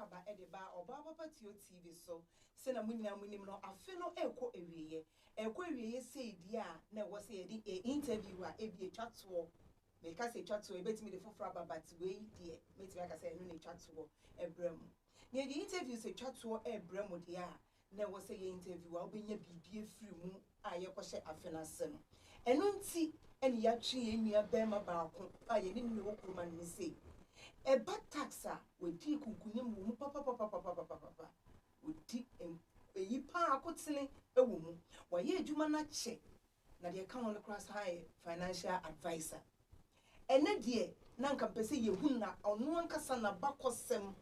aba edeba Obaapapa Theo TV so se na munyina munim no afe no ekọ ewiye say dia na wo say di interview a ebie twatwo me ka say twatwo ebetimi de foforo aba but we die metimi aka say no ne twatwo ebrem ne di interview say twatwo ebrem dia na wo say interview a obenya bibie firi mu a ye ko hye afe na se no eno nti eni ya twe enua bema baako a ye ni ne wo kuruma ne say eba taxa we di kunkunyem mu papa we di eyi pa akotene ewo mu wa ye adwuma na che na de ka won cross high financial advisor ene de na nka pese ye hu na ono ankasa na bakosem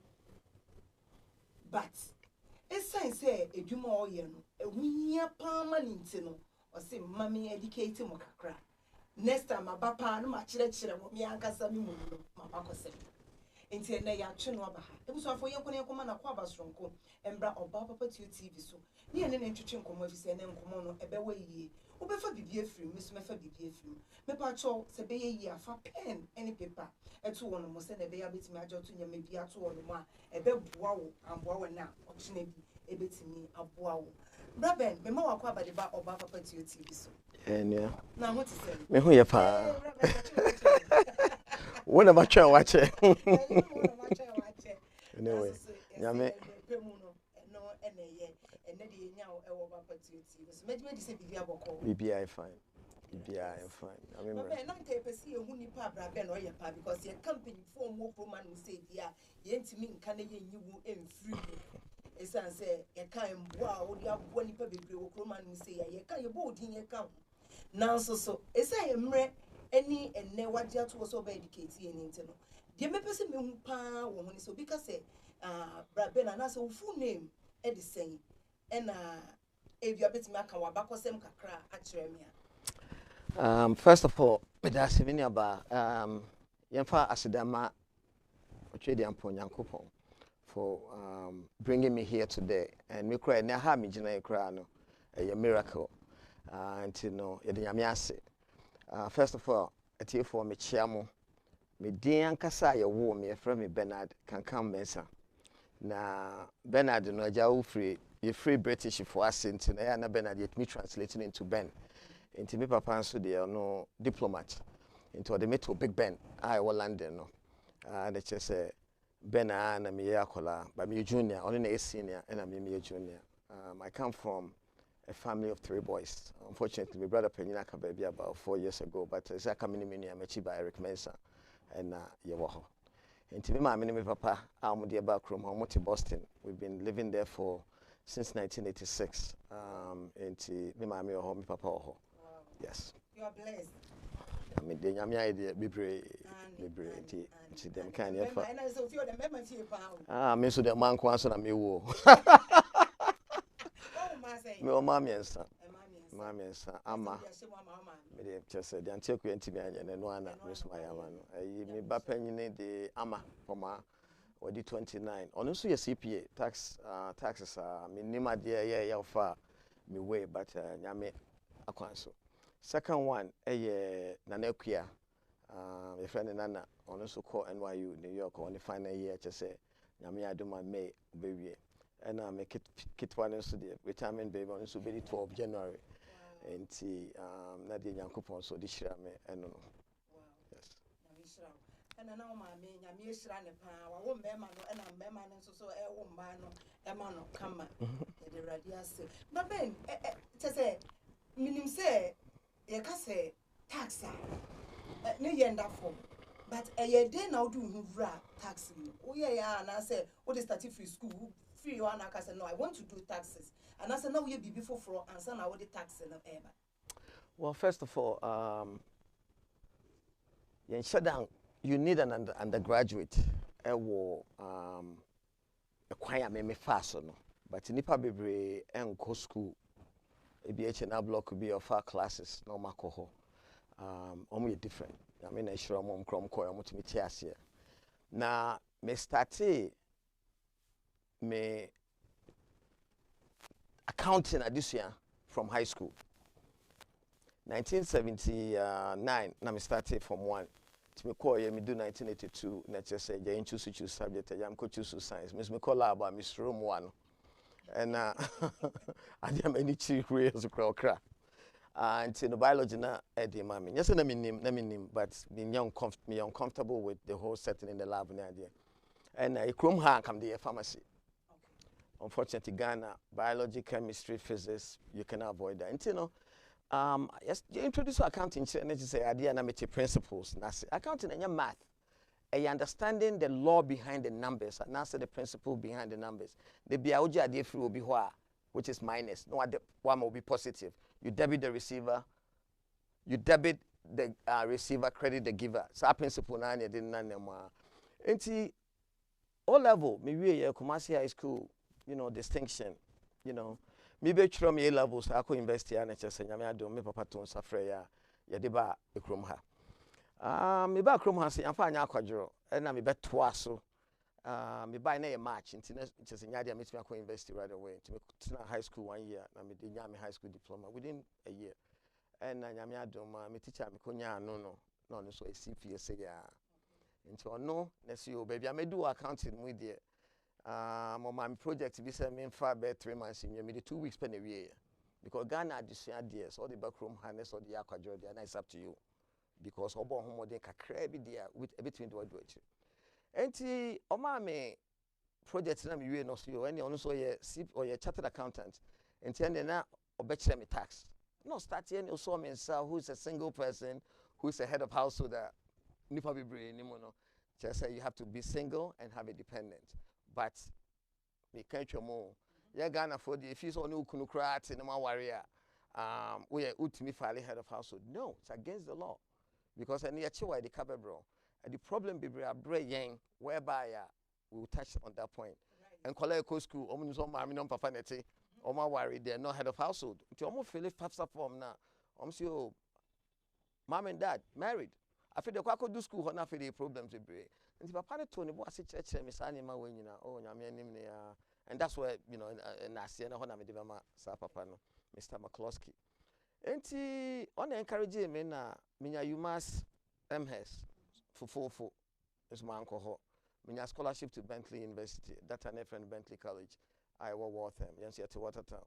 but esan say adwuma o ye no ehunhia pa ma ninti no o se mama educate mo kakra next time abapa no ma kire mo mi ankasa mi mu no ma bakosem enti na ya twe no aba ha ebuso afo ye kone koma na kwa basronko embra Obaapapa Theo TV so ne ne ntwetwe nkomo afise ne nkomo no ebewa yie obefa bibie firi mi so mefa bibie firi me pa cho se be yie afa pen any paper eto wono mo se na be ya betimi ajo to nyama bi ato wono mo a ebeboa wo amboa wo na ochine bi ebetimi aboa wo braben me ma wakwa badeba Obaapapa Theo TV so enia na ho ti se me hu ye pa wona ma twa wache anyway nyame BBI fine. BBI fine. I mean, but not a person who need Pabra Ben or your pa because your company for more woman who say, yeah, you can you and free. It's answer a kind wow, you have one baby woman who say, you can't your board in your account. Now, so, it's I am any and never what you also educated in internal. The person who pa woman so because Braben and also full name Edison and if you are bit maka wabakosem kakra atremia. First of all, that's many about yemfa asidama ochedi ampo nyankopon for bringing me here today and me cry na ha me gina cry no a miracle until no ye nyame ase. First of all, ati for me chiamo me din ankasa ye wo me friend me Bernard can come mensa na Bernard no ajawu free you free British for us into na Bernard yet me translating into Ben into me papa nso de no diplomat into the meto Big Ben I was London no they just say Ben na me yakola but me junior only na senior and me junior. I come from a family of 3 boys. Unfortunately, my brother Penina came baby about 4 years ago, but it's a community I'm achieved by Eric Mensah and Yawaho. And to me, my papa, I'm the back room, I'm to Boston. We've been living there for since 1986. And to me, my home, papa. Wow. Yes. You are blessed. I mean, the Yamia idea, be brave, to them kind of. Me so the man kwans na me wo. Me o mama ensa. Mama ensa ama. Me dey just say the antiku ntimi anya na no ana me so mayama no. Ayi me ba panyine de ama poma odi 29. Ono so ye CPA taxes me nima de ye fa me way but nyame akwanso. Second one Nanakuya my friend Nana ono so call NYU New York on the final year just say nyame adoma May baby. And I make it one into the retirement baby on so be 12 January. And Nadia Yankupon so this year I don't know. Yes. And now my main Yamishan power won't be man and I'm Beman so a woman Emano come the radius. But then to say minim say you can say tax no end up for. But a year day now do who tax me. Oh yeah, and I said, what is that free school? Free one, I said, no, I want to do taxes. And I said, no, you be before for and son, I want the tax in the ever. Well, first of all, you need an undergraduate. Acquire me fast, no. But in Nipa Bebre and go school, a BHN block could be of 4 classes, no macoho. Only different. I mean, I sure I'm crom coy, I'm to me tears here. Now, me started me accounting at this year from high school. 1979, now me started from 1 me call ye me do 1982 na just say you choose subject ya me choose science me call lab a Miss Room 1 and I am any chief way as okra and in the biology na edi mami yes na me nim but me uncomfortable with the whole setting in the lab na there and I chrome ha come the pharmacy. Unfortunately, Ghana, biology, chemistry, physics, you cannot avoid that. And you know, yes, you introduce accounting, and you say idea and principles. That's accounting and your math. And you understanding the law behind the numbers, and that's the principle behind the numbers. The biology idea will be what, which is minus. No, one will be positive. You debit the receiver, you debit the receiver, credit the giver. So that principle na you didn't know. And O level, maybe a Kumasi High School. You know, distinction, you know. Me be try me A levels, I could invest here and just say, I do me papa to suffer ya deba a chrome ha. Me ba chrome ha say, I'm fine, and I me bet twice so. Me buy a match, and just in Yadia makes me invest right away. To me, high school 1 year, and me did high school diploma within a year. And I am me teacher, me konya no, so a CPA say, into no, let's see, baby, I may do accounting with you. On my project, we say me for about 3 months in maybe 2 weeks per year. Because Ghana ideas, all the backroom harness or the aqua Jordan, it's up to you. Because Obo homo de kakra bi dia with between do it. Enti o ma me project na me we no so any ono so ye or ye chartered accountant. Enti and na obekire me tax. No start here no so me who is a single person, who is a head of household that nipa be brain ni mo no. Just say you have to be single and have a dependent. But me can't you more. Yeah, Ghana for the if you saw no kunukrat in my warrior, we are ultimately fairly head of household. No, it's against the law. Because I need a chiwa the cover bro. And the problem be young whereby we will touch on that point. Right. And college school, almost all my papa neti, all my worry, they're not head of household. It's almost feel it fast up from now. I'm sure mom and dad married. I feel the quack do school, not for the problems we bring. And if I parted to me, church, Miss Anima, when you know, oh, and that's where, you know, and I see an honor with Sapapano, Mr. McCloskey. And he on encouraging me now, you must MHS for is my uncle. Minya scholarship to Bentley University, that an friend Bentley College, Iowa Waltham, Yancy at Watertown.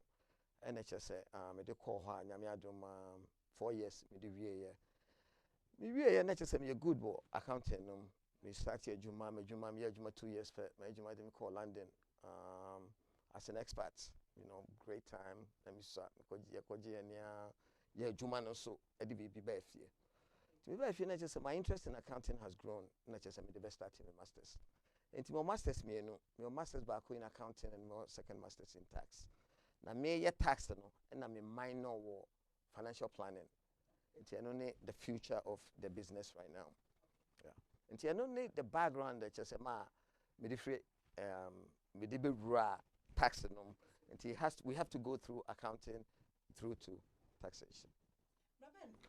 NHS, me de call her, Yamiadum 4 years, me de VA. Me NHS, me a good boy, accounting. Me started Juma 2 years for my Juma didn't call London as an expert. You know, great time. Let me start because yeah, Juma no so Eddie be back here. To be back here, my interest in accounting has grown. Not just the best starting my masters. And to my masters, me no, my masters back in accounting and my second masters in tax. Now me yeah tax no, and I'm a minor war financial planning. It's only the future of the business right now. Yeah. And you don't need the background that you say, me the raw tax and we have to go through accounting through to taxation.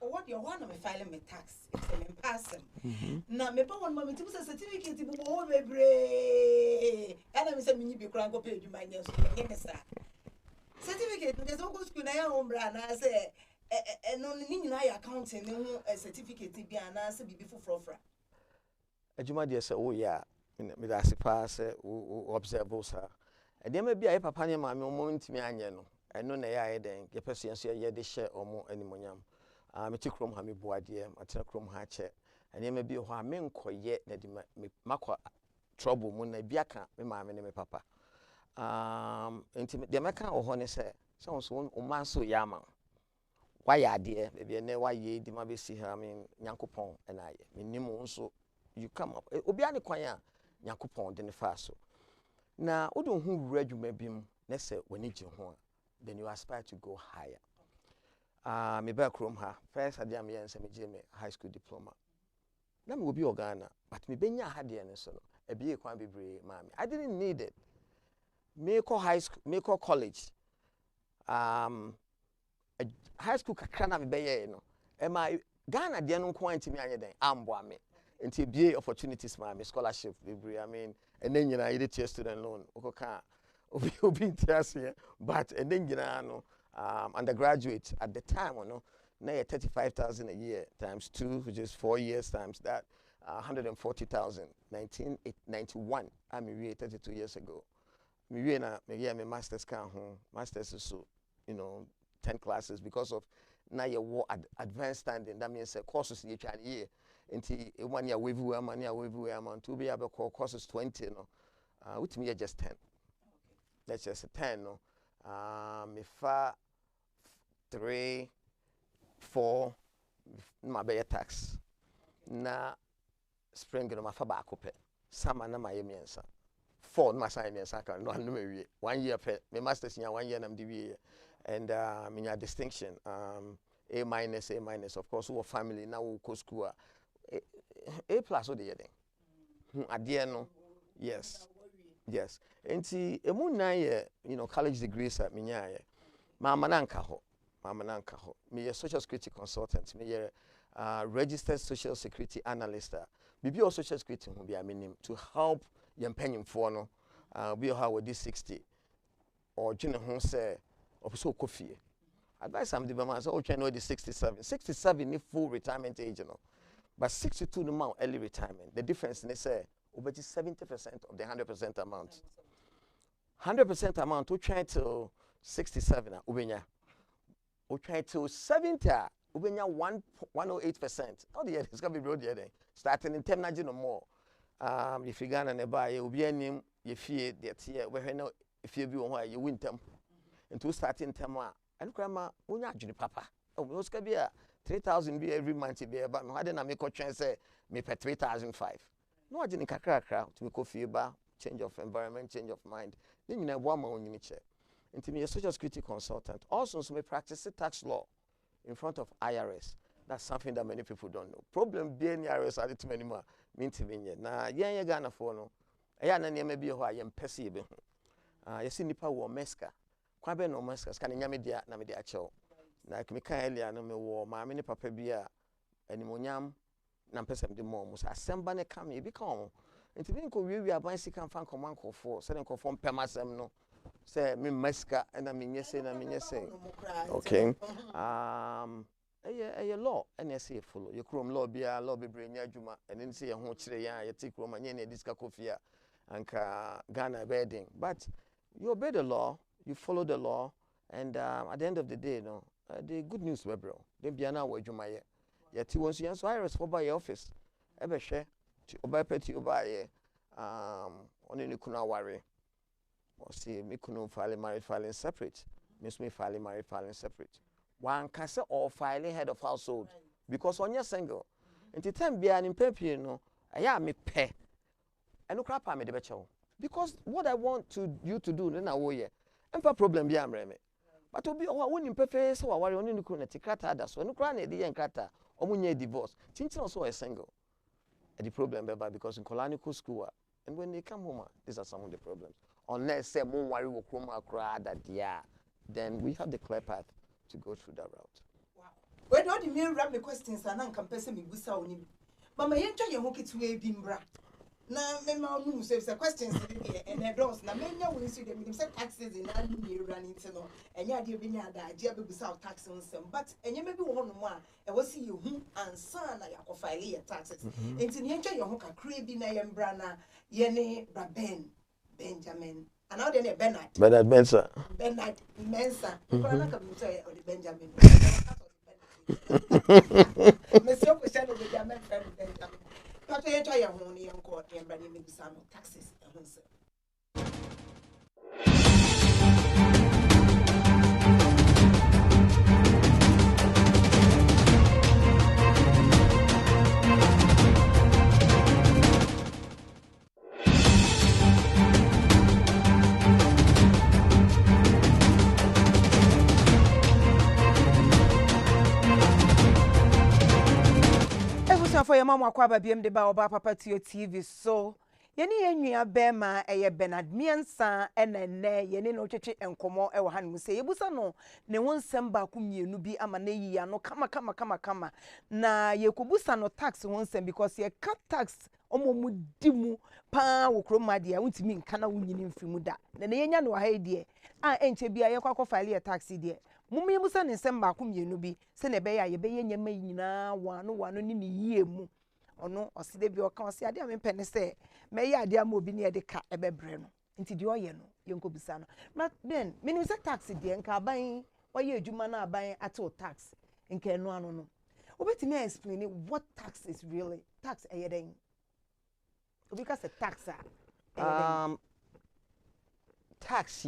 What you want me filing my tax if I'm passing. Now me pa one moment to certificate to go be and I say me be go pay you my name so certificate there's no go school na ya home bra na say no ni na ya accounting no certificate bi ana say bibi foforo. Ajuma dey say oh yeah me da se pass observe sir e dey ma bia papa ne ma me omo ntimi anye no eno na ya den ye person so ye de share omo animonyam me tikrom ha me boade ma tikrom ha che ene ma bi ho a me nkoye na di makwa trouble mu na bia ka me ma me ne me papa enti de meka ho ne say so o man so ya ma why ade be ne why di ma be si ha me nyankopon na ye me nimu nso you come up obi ani kwan a yakopon de ne fa so na odo hu wura dwuma bim na se wani je ho then you aspire to go higher. Me ba krom ha first ade am yen se me je me high school diploma na me obi Ghana but me benya ha de ne so no e be kwan bebre ma me I didn't need it. Me call high school, me call college, high school kakra na me be ye no e ma Ghana de no kwan ntimi anye den ambo ame nti bie opportunities ma me scholarship bebre I mean and then you know you did student loan okoka obi ntiase but and then you know undergraduate at the time no na 35,000 a year times 2 which is 4 years times that 140,000. 1991, I'm 32 years ago. Me na me masters can home. Masters is so, 10 classes because of now your advanced standing. That means courses you can year. Until 1 year wave where man, year wave where man, 2 be able call courses 20, with me just 10. That's just a 10, no. If 3, 4, my bear tax. Na spring no mafa ba akope. Sama na my miensa. 4 my sign miensa kan no me wie. 1 year pe. Me masters nya 1 year na me wie. And minya distinction. A minus, of course, who family now who go school. A plus o de yeden. Ade no. Yes. Yes. Enti emu na ye, college degrees at minya ye. Mama nanka ho. Me a social security consultant. Me a registered social security analyst. Bibi o social security will be a minimum to help young penny for no. We have with this 60 or junior home say or so coffee. Advice I'm the man so okay no the 67. 67 is full retirement age, but 62 the amount early retirement. The difference is say over 70% of the 100% amount. 100% amount we try to 67 ubenya. We try to 70 ubenya 108%. How the year is gonna be broad year then. Starting in 10 no more. If you gonna never you be name you fear that year where no if you be on why you win them. Into starting term and grandma unya juni papa. Oh we ska be 3,000 be every month be but no had na make chance say me per 3,005. No ajini kakra to make feel ba change of environment, change of mind. Then you know one ma onyi che. Into me a social security consultant. Also so me practice tax law in front of IRS. That's something that many people don't know. Problem being IRS are too many more. Mean to be na yen Ghana for no. Eya na ne be ho ayem pese be ho. You see nipa wo meska. Kwa be no meska ska nyame dia na me dia chew. Na me kan earlier no me wo ma me ne papa bia animonyam na pese me mo so asemba ne kam e bi kan. Nti bi nko wi aban sika fan command call for se ne conform pemasem no. Say me meska na me nyese na me nyese. Okay. A law and say follow your chrome law be a law be bring juma and then say a home chile ya take room and any disca coffee and Ghana bedding. But you obey the law, you follow the law, and at the end of the day, the good news we bro. Then be an hour juma yet once you so I respond by your office. Ever share to Obaapapa to buy only kuna worry. Or see me kuno filing separate. Miss me filing separate. One can say or filing head of household because on your single. And the time be an impepy, I me pay. And no crap I made the better. Because what I want you to do, then I will ye. And for problem be am reme. But to be one imperfect, so I worry only the corner tikata that's when no crown a dear and kata or munye divorce. Tintin also a single. And the problem because in colonial school, and when they come home, these are some of the problems. Unless say more worry will come across that then we have the clear path to go through that route. Wow. Where do you mean rap me questions and I'm comparing me with Sauni? Mama, you enjoy your hockey to a bimbra. Now, Mamma Moon says the questions and their doors. Now, many will see them with taxes in our new running to know. And yet, you been the idea without tax on some. But, and you may be one more. I will see you and son, I have file taxes. And to enjoy your hookah, craving I am Brana, Yene, Raben, Benjamin. And now then Bernard Mensa. Bernard Mensa. Benjamin. Monsieur Christian of the German friend Benjamin. But I enjoy your honey and court and bringing me some taxes. For your mama kwaba biem de ba Obaapapa Theo TV so yeni enua bema eye Bernard Miensa enene yeni no twetwe enkomo e wo hanem se yebusa no ne wonsem ba ku mienu bi ama na yi ya no kama na yekobusa no tax wonsem because ye cut tax omomu dimu pa wo kroma dia wuntimi nka na wunyini mfimu da na yenya no ha die a enche bia ye kwakọ file tax die mummi musa ne nsem ba ku mienu bi se ne be ya ye be ye nyama nyina wano ni yie mu ono oside bi oka osi ade me pene se me ya ade am obi ne de ka ebebre no nti de oye no yenko bisa no but then menim say tax de nka aban oye adwuma na aban ato tax nka eno ano no obetimi explain what tax is really tax eyeden because a tax tax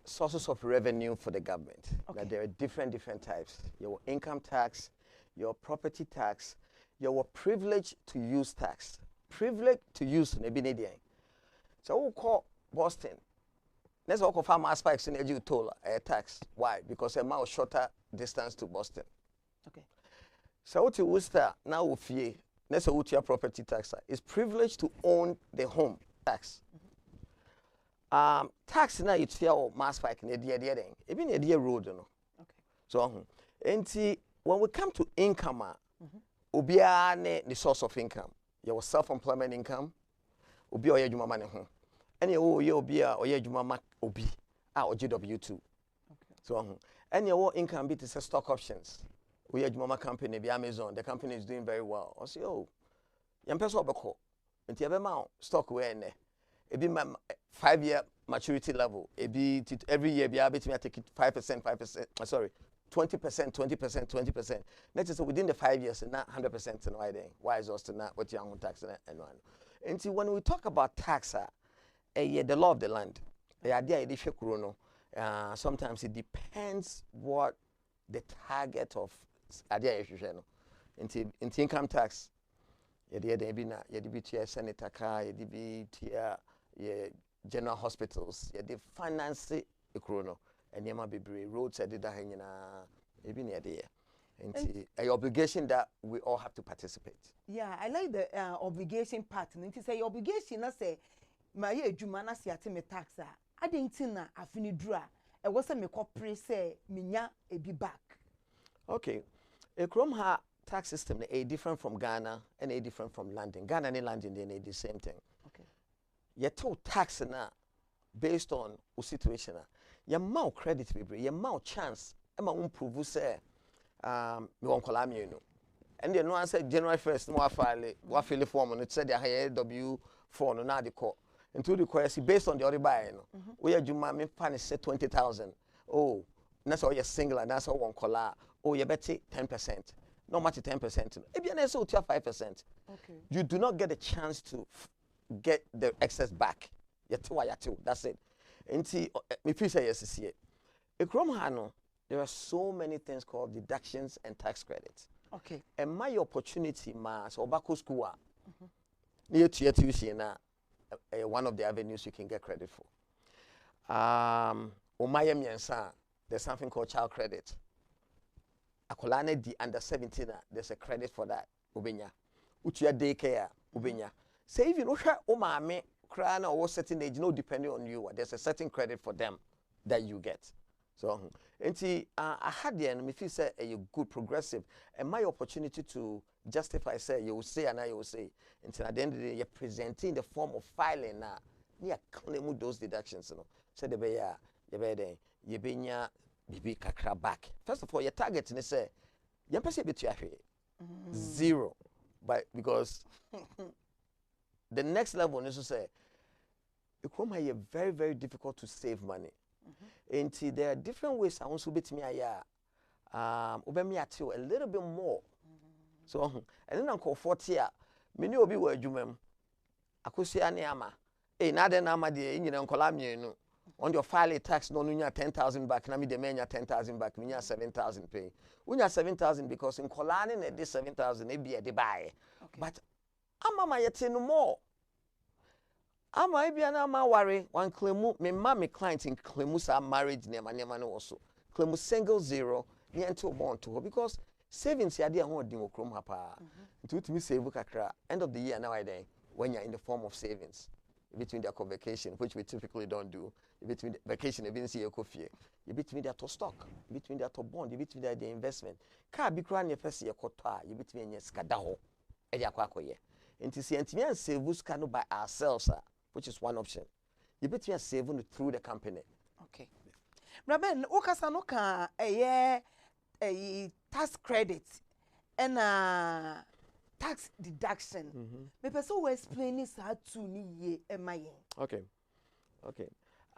sources of revenue for the government. Okay. There are different types. Your income tax, your property tax, your privilege to use tax. Privilege to use nebinedian. So we call Boston. Let's all farm aspects in edu toll a tax. Why? Because a mile shorter distance to Boston. Okay. So to Worcester now with ye. Let's say your property tax is privilege to own the home tax. Tax na you tell mass spike in the idea then. Even the idea road, no. Okay. So, when we come to income, obia ne the source of income. Your self-employment income, obi oye juma mane ho. Any ye obi oye juma ma obi or GW2. Okay. So, any income be to say stock options. We juma company be Amazon. The company is doing very well. I say, oh, yam peso obeko. Nti ebe ma stock we ne. Ebi 5-year maturity level. Ebi every year be able to take it 5%. Sorry, 20%. That is within the 5 years, not 100% in why then. Why is also not what young tax and one. And see when we talk about tax, the law of the land, the idea is sometimes it depends what the target of idea is. Into income tax, you senator car, you general hospitals, you finance econo, and you might be roads. I did that maybe near there. And a obligation that we all have to participate. Yeah, I like the obligation part. And it say obligation. I say my juma na si me taxa. I didn't na afini dra. I was a me corporate say minya e be back. Okay, a Chrome ha tax system a different from Ghana and a different from London. Ghana and London they need the same thing. Okay. You told tax na based on the situation. You more credit be you more chance. Ema prove say me won kola me no. And the no answer January 1st no file form no said the higher W4 no na the call. Into the question based on the other buy no. We adwuma me fa say 20,000. Oh, that's all you single and that's all one kola. Oh, you bet 10%. No much 10%. If you so 5%. Okay. You do not get a chance to get the excess back. That's it. And see, if you say yes, see it. There are so many things called deductions and tax credits. Okay. And my opportunity, so back school, near tuition, one of the avenues you can get credit for. There's something called child credit. Akolane di under 17, there's a credit for that. Ubenya. Uchiya daycare, ubenya. Say even Osha Omame, Krana or certain age, no depending on you, there's a certain credit for them that you get. So, and see, I had the enemy, if you say a good progressive, and my opportunity to justify, say, you will say, and I will say, until at the end of the day, you're presenting the form of filing now. You claim those deductions, you know. So the way you be bibi kakra back. First of all, your target is say, you person be zero, but because the next level is to say, it come here very difficult to save money. And there are different ways I want to bet me a little bit more. So and then Uncle 40 many obi were jumem. Akosi ama. Na den ama de nyina nkola mienu. On your file tax no nunya 10,000 back na me de menya 10,000 back nunya 7,000 pay. Unya 7,000 because in kolani na de 7,000 e be de buy. But ama ma yete no more. Ama e bia na ma worry one claim me ma me client in claim sa marriage nema no also. Claim single zero ni ento bond to because savings ya de ho odin okrom ha pa. Nti me save kakra end of the year now I then when you're in the form of savings between their vacation, which we typically don't do, between the vacation, even see a coffee, you between their to stock, between their to bond, you between their investment. Car be crying your first year quota, you between your scadaho, and your quaco ye. And to see and save cano by ourselves, which is one option. You between saving through the company. Okay. Raben, Okasanoka a tax credit and tax deduction. Me person will explain this how to ni ye Okay.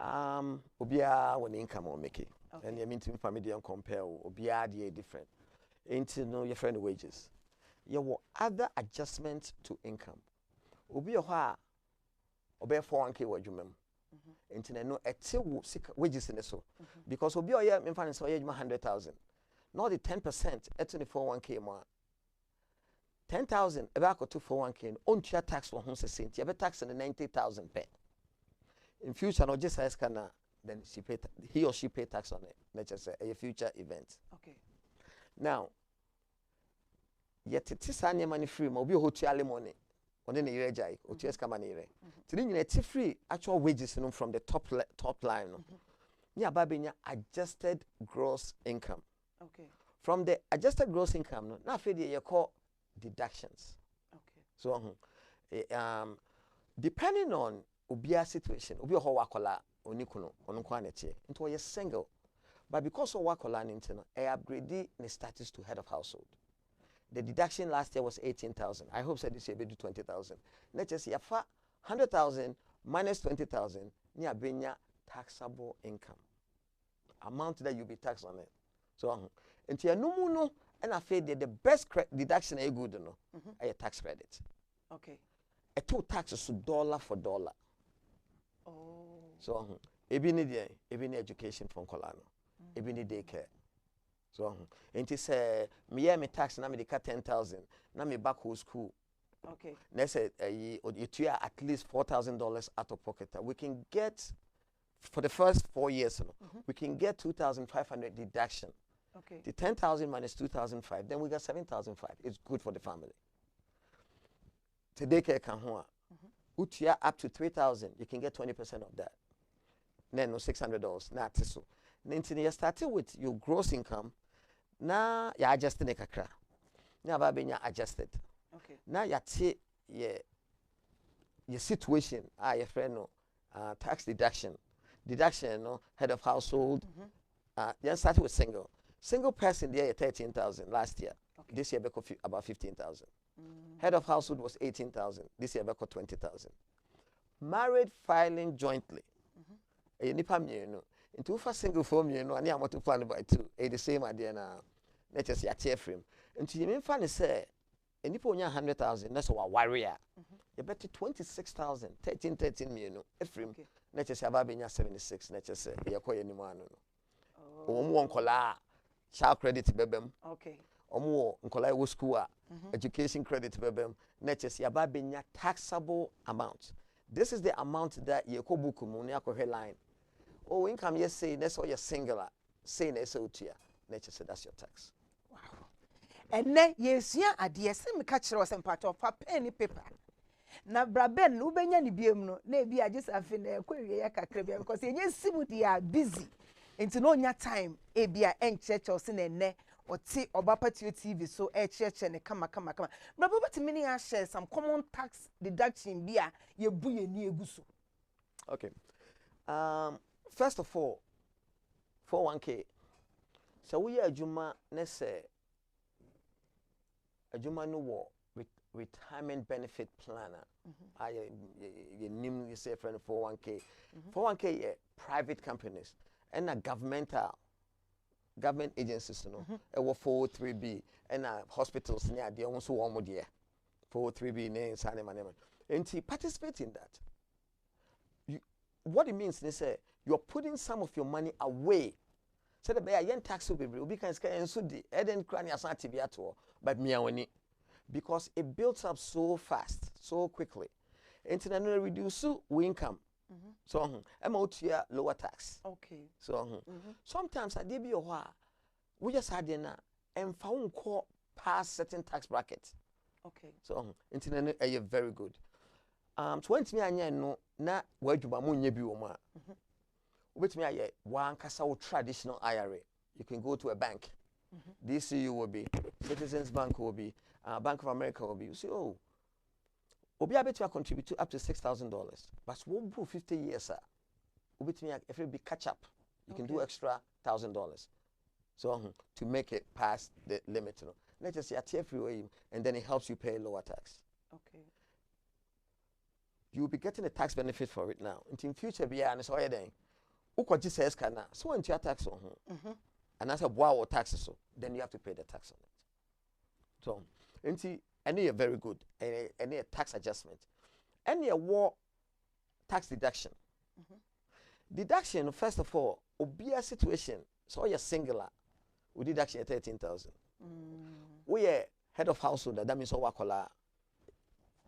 Obia when income or make it. And you mean to family and compare obia the different. Ain't no your friend wages. Your other adjustments to income. Obi oha obey 401k wajumem. Ain't no wages in the so. Because obi oya me fan so 100,000. Not the 10% at 401k more. 10,000 about to 401k on your tax for home cent. You have tax in the 90,000 pay. In future, no just as can then he or she pay tax on it. Let's just say a future event. Okay. Now, yet it is any money free. Mobi hotel money. On the year jai, OTS money. Today you free actual wages from the top line. Yeah, baby, adjusted gross income. Okay. From the adjusted gross income, no, now for you call deductions. Okay. So, depending on Ubia situation, Ubia ho wakola onikuno onukwanetie. Into a single, but because of wakola nintino, I upgrade the status to head of household. The deduction last year was 18,000. I hope this year we do 20,000. Let's just say 100,000 minus 20,000, near benya taxable income amount that you be taxed on it. So, into your no, and I feel the best deduction a good no, a tax credit. Okay. A two taxes dollar for dollar. Oh. So, ebini education from Colano, ebini daycare. So, and he say me tax na me de 10,000, na me back home school. Okay. Let's say you at least $4,000 out of pocket. We can get for the first 4 years, we can get 2,500 deduction. Okay. The 10,000 minus 2,500, then we got 7,500. It's good for the family. Today, Utia up to 3,000, you can get 20% of that. Then no $600. Nah, so. Then you started with your gross income. Now you adjusted the kakra. Now baby you adjusted. Okay. Now you take your situation. Your friend no tax deduction. Deduction no head of household. You started with single. Single person there 13,000 last year. Okay. This year we got about 15,000. Head of household was 18,000. This year we got 20,000. Married filing jointly. Nipa mienu. Into for single form mienu and you want to plan by two. The same idea now. Let's just say a frame. Into you mean funny say nipa onya 100,000. That's our warrior. You bet 26,000. 13 mienu. A frame. Let's just say ababenya 76. Let's just say you call any man no. Omo nkola child credit bebem. Okay. Omo nkola wo school education credit bebem. Let's just say ababenya taxable amount. This is the amount that you ko book mu na akọ line. Oh, income yes say that's all your singular. Say na say otua. Let's just say that's your tax. Wow. And then yesua ade se me ka kire o part of pen paper. Na braben no benya ni biem no na e bia just afi na ekwawie ya kakra bia because yenye simu they are busy. Enti no nya time e bia encheche o se na ene oti Obaapapa TV so echeche ne kama. Brabo ti mini a share some common tax deduction bia ye bu ye ni eguso. Okay. First of all, 401k. So we are Juma nese a Juma no war retirement benefit planner. You name you say friend 401k. 401k private companies and a government agencies, you know. 403b and hospitals near the also one more year. 403b name and he participate in that. What it means they say you're putting some of your money away. So the bear yen tax will be can and so the Eden Crania Santibiato, but me because it builds up so fast, so quickly. Internet reduce income. So MOT lower tax. Okay. So sometimes I did be a while. We just had dinner and found call past certain tax brackets. Okay. So internet are very good. 20 me no na wajuba mu nye bi wo ma. With me aye one kasa traditional IRA. You can go to a bank. DCU will be, Citizens Bank will be, Bank of America will be. You say, oh, Obi abet to contribute to up to $6,000. But we'll do 50 years, sir. Obi to me if it be catch up, you can do extra $1,000. So to make it past the limit, you know. let's just say at free, and then it helps you pay lower tax. Okay. You'll be getting a tax benefit for it now. And in future, be honest, all then. Uko says kana, so when you tax on and that's a wow taxes, so then you have to pay the tax on it. So, any a very good, any a tax adjustment, any a war tax deduction. Deduction, first of all, obia situation, so you're singular, we deduction at 13,000. We are head of household, that means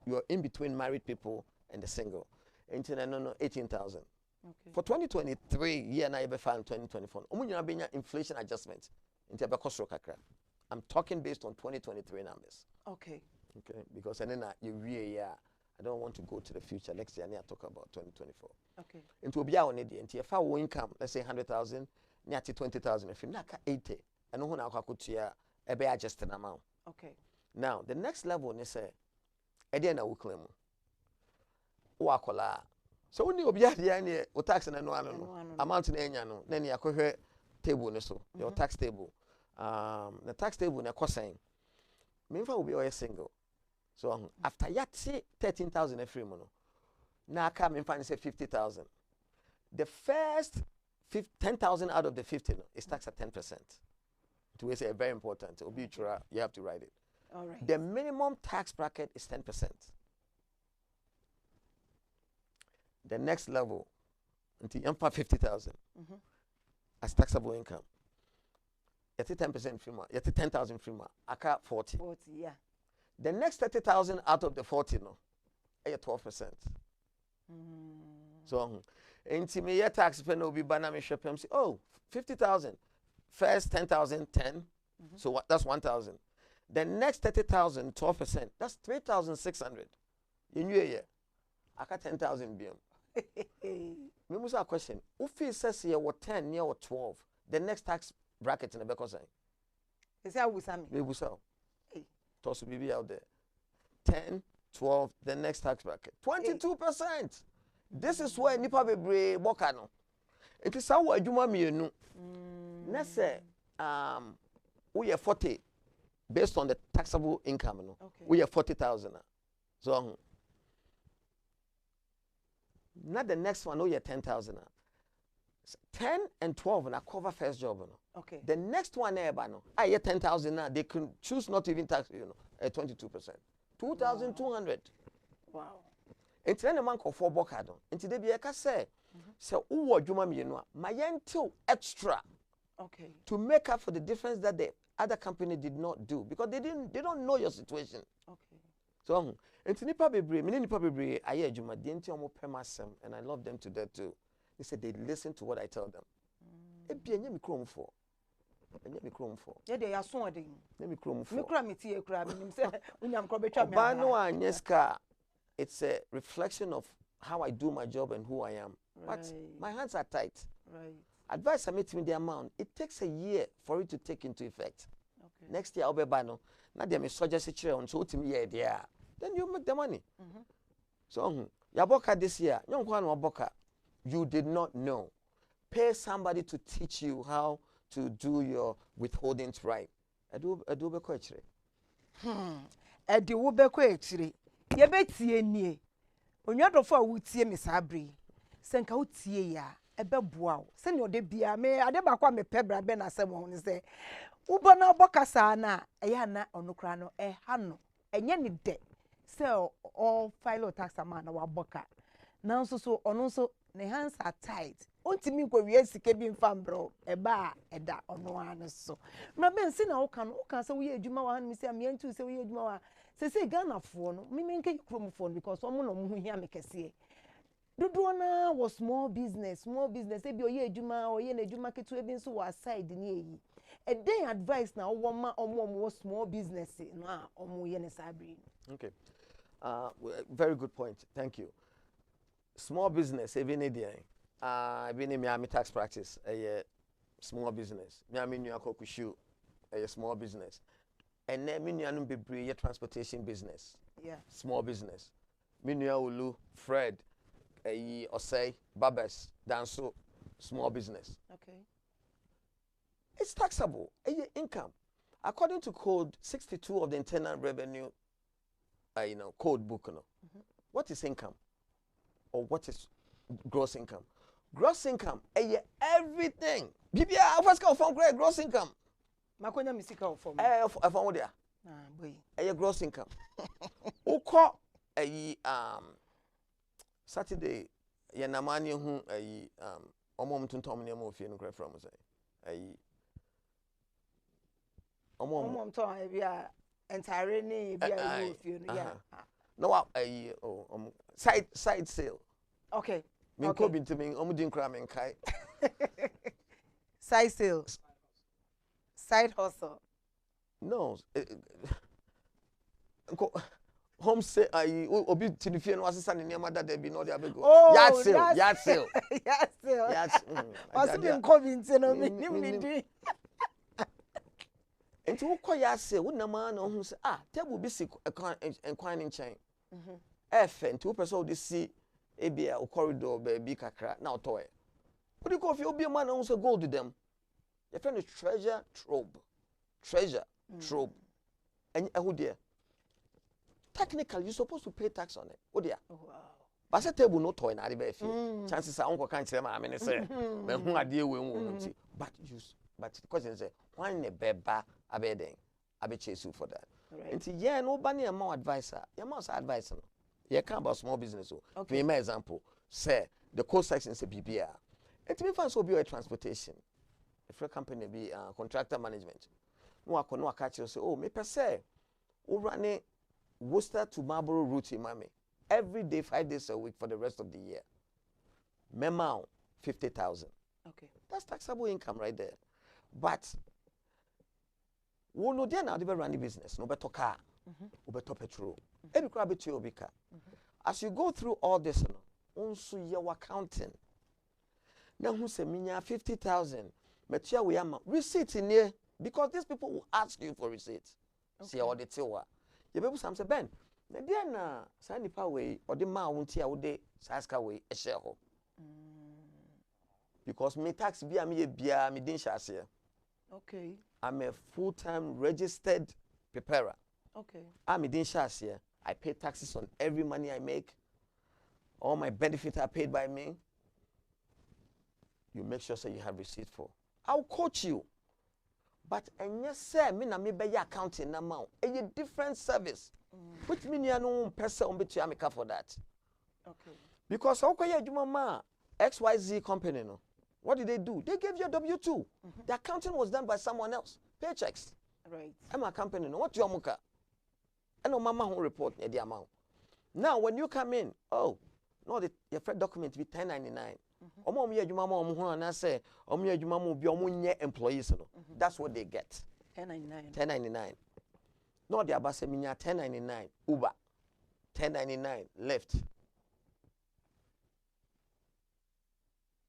you're in between married people and the single. No, 18,000. Okay. For 2023, year na ebe file 2024. Omunyana benya inflation adjustment into ebe cost kakra. I'm talking based on 2023 numbers. Okay. Okay, because and then you really I don't want to go to the future. Next year I talk about 2024. Okay. Into obi a on it into if our income, let's say 100,000, near 20,000 if you naka 80. I know na kwakutia ebe adjusted amount. Okay. Now, the next level they say ede na wo claim. Wo akola. So when you be here, o tax na no amount na enya no, then you akohwe table ne so, your tax table. The tax table na kosan. Me fa obi o single. So after yati 13,000 every month. Na aka me fa say 50,000. The first 10,000 out of the 50 is taxed at 10%. To say very important. Obi you have to write it. All right. The minimum tax bracket is 10%. The next level, until you pay 50,000 as taxable income. Yet 10% free mark, yet 10,000 free mark. Aka 40. 40, yeah. The next 30,000 out of the 40, no, 12%. So, until me your tax pen will be banana shop him say, oh, 50,000. First 10,000, 10. So what? That's 1,000. The next 30,000, 12%. That's 3,600. In your year, aka 10,000 BM. Me musa question. Ufi says here what 10 near or 12. The next tax bracket in the back say. Is that Wusami? Me musa. Toss be out there. 10, 12. The next tax bracket. 22%. This is where nipa bebre boka no. It is how adwuma mienu. Na say we are 40 based on the taxable income no. We are 40,000. So not the next one, oh, you're 10,000. 10 and 12 and I cover first job. No? Okay. The next one, I get 10,000 now. They can choose not to even tax, at 22%. 2,200. Wow. It's then a man called for Bocado. Into the Biaka say, so, oh, Juma, my until extra. Okay. To make up for the difference that the other company did not do because they don't know your situation. Okay. So, and nipa bebre, me nipa bebre, aye adwuma de nti omo pemasem and I love them to that too. They said they listen to what I tell them. E bia nya me krom for. Nya me krom for. Ye de yaso odin. Nya me krom for. Me kra me tie kra me nim se unyam kro betwa me. Ba no anyeska. It's a reflection of how I do my job and who I am. Right. But my hands are tight. Right. Advice I made me the amount. It takes a year for it to take into effect. Okay. Next year I'll be bano. Na dem me suggest on so ultimate year there. Then you make the money. So, Yaboka this year, you did not know. Pay somebody to teach you how to do your withholdings right. Adobe koechre. Adobe koechre. Yebetie nie. Onwadofo a wutie me sabri. Senka wutie ya ebe boa wo. Se ne ode bia me ade bakwa me pebra be na asem ho ne se. Ubona obokasa na eya na onokra no hano. Enye ne de. So all file tax amount na waboka. Now so ono so ne hands are tight. Ontimi ko wie sike bi mfa mbro eba eda ono ane so. Na ben si na wo kan say we adwuma wa han mi say me antu say we adwuma wa. Say Ghana fo no me menke krom fo because omo no mo hu hia me kese. Dodo na was small business e bi oye adwuma oye na adwuma ketu e bi nso wa side ni eyi. A day advice na wo ma omo small business na omo ye ne sabri. Okay. Very good point. Thank you. Small business, even Indian. Even in Miami tax practice, a small business. Miami New York a small business. And then Minyanu Bibri, a transportation business. Yeah. Small business. Minya Ulu, Fred, a Osei, Babes, Danso, small business. Okay. It's taxable. A income. according to code 62 of the Internal Revenue code book, what is income or what is gross income? Gross income, everything. Bibia, I was called from gross income. Makonya misika for me. I found there. Boy. Gross income. Oko Saturday, Yanamani who omom tuntom ne mo fie no kra from say. Omom to bia entire ni bia mo fie no yeah. No side sale. Okay. Min ko binti min omudin kra men kai. Side sale. Side hustle. No. Home say obi tinifie no asesa ne niam da da bi no dey abego. Yard sale. Yard sale. Wasu bin ko binti no mi di. Enti wo kɔ yard sale wo na ma na hu say table bi si enkwan nchen. Efe enti wo person wo dey see ebia o corridor be kakra na otoe. What do you call if you be a man who say gold to them? Your friend is treasure trove. Treasure trove. And who dear? Technically, you're supposed to pay tax on it. Oh dear. Wow. But I table no toy na be fee. Chances are uncle can't say I mean say. But who are dear we won't. But the question is why ne beba abeding? Abe chase you for that. Right. And no bunny more advisor. You must advise no. You can't about small business. Okay. For example, say the cost section say PPR. It means fans will be a transportation. If a company be contractor management. No catch you say, oh, me per se, we run Worcester to Marlborough route in Miami every day, 5 days a week for the rest of the year. Memo 50,000. Okay. That's taxable income right there. But we no there now they run the business. No better car, no better petrol. Every crab it you car. As you go through all this, also your accounting. Now who say minya 50,000? Metia we am receipt in here because these people will ask you for receipts. Okay. See all the tiwa. You people some say Ben. Na dia na sa nipa we or the ma wonti a wo de saska we e share ho. Because me tax bia me bia me din share. Okay. I'm a full-time registered preparer. Okay. I'm a din share. I pay taxes on every money I make. All my benefits are paid by me. You make sure so you have receipt for. I'll coach you. But and yes, sir, me na me be your accounting amount. A different service. Which mean you no person on between America for that. Okay. Because how can you mama XYZ company no? What did they do? They gave you a W2. The accounting was done by someone else. Paychecks. Right. I'm a company no. What you amuka? And no mama who report the amount. Now when you come in, oh, no, your first document be 1099. Omo ye adwuma ma omo ho na say omo ye adwuma ma obi omo nye employees no. That's what they get. 1099. No the abase minya 1099 Uber. 1099 Lyft.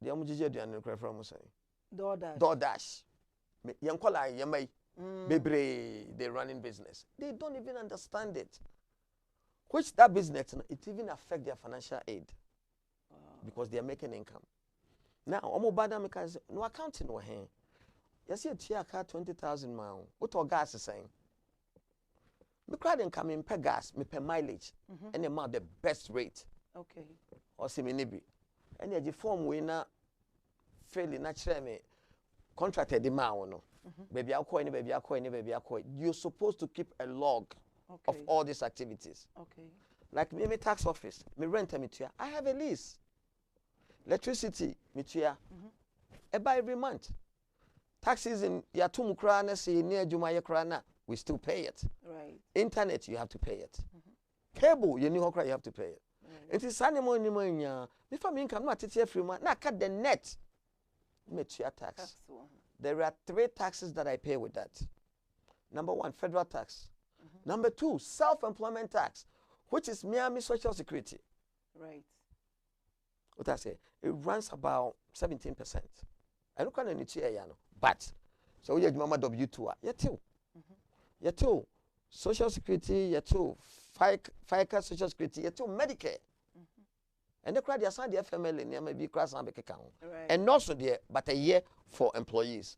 The omo jije aduane kra from say. DoorDash. Yen kola yemai. Bebre they running business. They don't even understand it. Which that business it even affect their financial aid. Because they are making income. Now, omo bada me say no accounting wo hen. You see a tia car 20,000 mile. What all gas is saying? Me crowd and come in per gas, me per mileage, and the amount the best rate. Okay. Or see me nibi. And the form we na failing naturally me contracted the mile no. Baby I'll call baby I'll call baby I'll call. You're supposed to keep a log of all these activities. Okay. Like me tax office, me rent me to I have a lease. Electricity, mitua. By every month. Taxes in Yatum Krana, say near Jumaya Krana, we still pay it. Right. Internet, you have to pay it. Cable, you know, you have to pay it. It is animal pneumonia. Before me income, not it's every month. Now cut the net. Mitua tax. There are 3 taxes that I pay with that. Number 1, federal tax. Number 2, self-employment tax, which is Miami Social Security. Right. What I say? It runs about 17%. I look at any chair, but so you mama W2, you too, Social Security, you too, FICA Social Security, you too, Medicare. And the crowd, you sign the FML, and you may be cross and account. And also there, but a year for employees.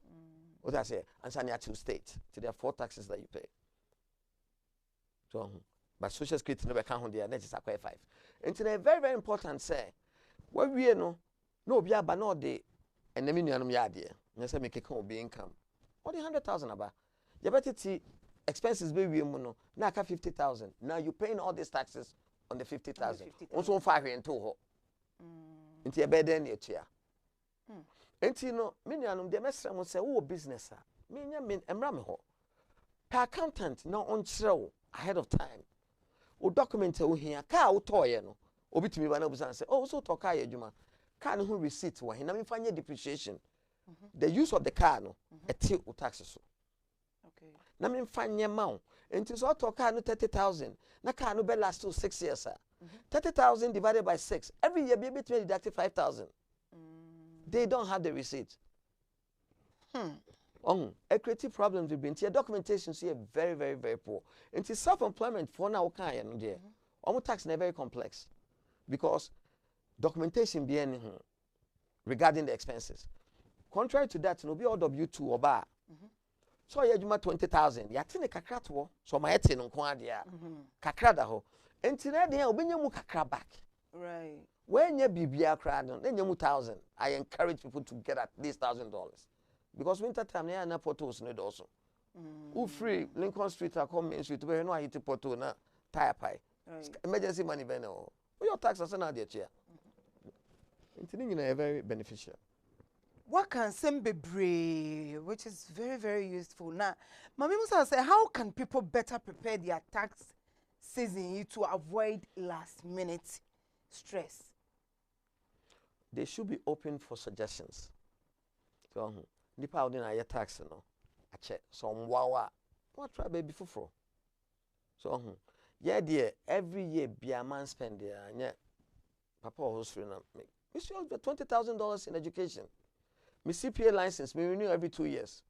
What I say, and Sanya to state. So there are 4 taxes that you pay. So, but social security never count on the net is acquire 5. And today, very, very important say, what we know, no, be but no day, and the minimum yard here. And say, make a can be income. What 100,000 about? You better see expenses, baby, now 50,000. Now you're paying all these taxes on the 50,000. Also, 5 and 2. Into your bed, then you're here. And you know, many the master will say, oh, business, mean, and Ramaho. Per accountant, now on show ahead of time. O document here, car, toy, no. Obi to me when I was answer, oh, so talk, Juma. Can who receipt, why he never find your depreciation. The use of the car, no, a till taxes. Okay. Namin find your mount. And it's all talk, car, no 30,000. Na car, no be last to 6 years, sir. 30,000 divided by 6. Every year, be able to deduct 5,000. They don't have the receipt. A creative problem will be into documentation here very, very, very poor. Into self-employment for now, kind dear. Almost tax is very complex because documentation be anything regarding the expenses. Contrary to that, no be all W2 or bar. So you have 20,000. You have to kakra to so my etin on quadia. Kakra da ho. Until that day, when you kakra back. Right. When you BBR crowd, then you 1,000. I encourage people to get at least $1,000 because winter time they are not portos need also. Who free Lincoln Street or come Main Street where no I hit the porto na tire pie. Emergency money beno. Your taxes are not there chair. It's very beneficial. What can Sembe brave, which is very, very useful. Now, Mami Musa say, how can people better prepare their tax season to avoid last minute stress? They should be open for suggestions. So, nipa out in a tax, no, a check, some wawa, what try baby for? So, yeah, dear, every year be a man spend there, and yeah, Papa was free now. We should have $20,000 in education. My CPA license, me renew every 2 years.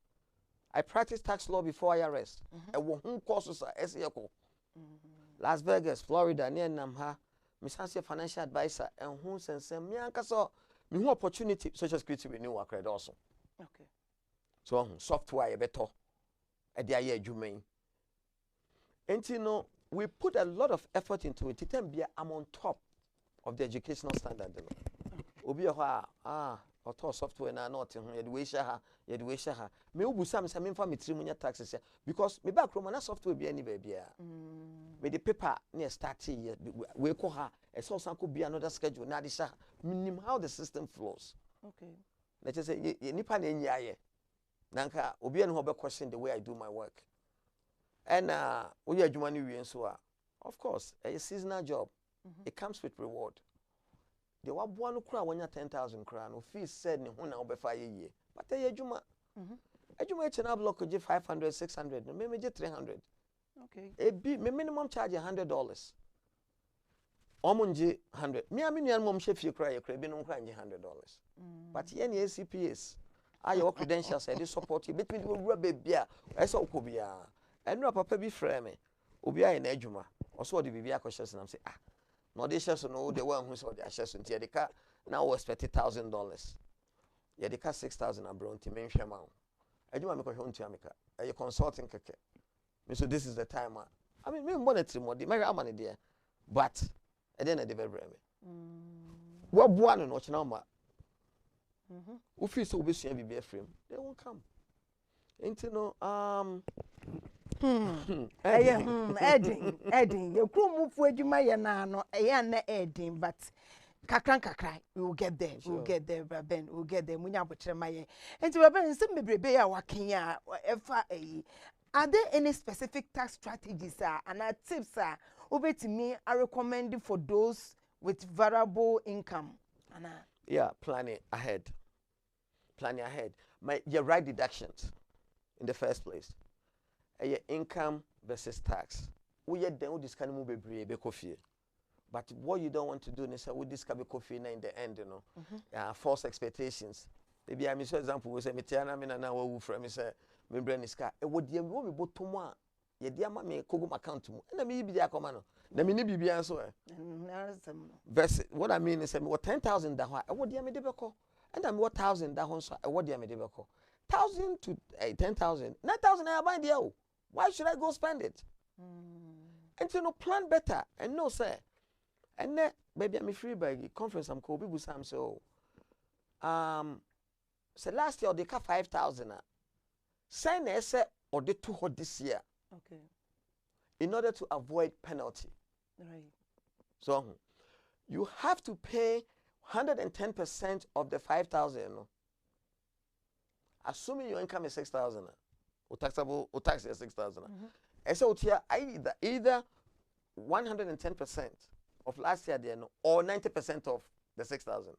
I practice tax law before IRS. I will home courses at SECO. Las Vegas, Florida, near Namha. Miss Hansi financial advisor and who sends me so me opportunity social security renew credit also. Okay. So software better at the year you mean. And you know, we put a lot of effort into it. I'm on top of the educational standard. Obi or software na not yet we share me ubu sam for me trimunya taxes because me back room na software be any baby me the paper near starting we call her a source could be another schedule na the minimum how the system flows. Okay. Let's just say nipa na nyaye nanka obi an ho be question the way I do my work and we adwuma ni wi so of course a seasonal job. It comes with reward. The one cry when you're 10,000 crown, no fees said no one over 5 years. But a juma, a juma block of 500, 600, maybe 300. Okay. A minimum charge $100. Omunji 100. Me a minimum chef you cry, you no crying $100. But any ACPS, your credentials say they support you. Between the rubber beer, I saw Kubia, and no papa be frame. Ubia in Ejuma, or so the Bibia questions and I'm saying, no, they just know the one who saw the ashes into the car now was $30,000. Yeah, the car 6,000 abroad to mention amount. I do want to go home to America. You're consulting keke. So this is the time. I mean, maybe monetary more. The Mary money there, but at the end of the day, what one and watch now, Who feels so busy every beer frame? They won't come. Ain't you know? Edding, you could move where you may no, Edding, but kakran, we will get there, we'll get there, Ben, we'll get there, Munya Butchermaye. And to Ben, some maybe be a working are there any specific tax strategies, and tips, over to me, I recommend for those with variable income? Yeah, planning ahead. Your right deductions in the first place. Your income versus tax. We had done this kind of move coffee. But what you don't want to do is we discuss coffee in the end, you know. False expectations. Maybe I miss example we say Metiana mina na wo from me say me brain is car. E wo die me wo me botom a ye dia ma me kogum account mu. Na me bi dia koma no. Na me ni bibia so versus what I mean is me what 10,000 da ho e wo dia me de beko. And I'm 1,000 that one so what do you make? 1,000 to 10,000. 9,000 I buy the why should I go spend it? And you know, plan better and no say. And then baby I'm free by conference I'm called people Sam so so last year they cut 5,000. Sign essay or they too hot this year. Okay. In order to avoid penalty. Right. So you have to pay 110% of the 5,000. Assuming your income is 6,000. Or tax is 6,000. And so here either 110% of last year or 90% of the 6,000.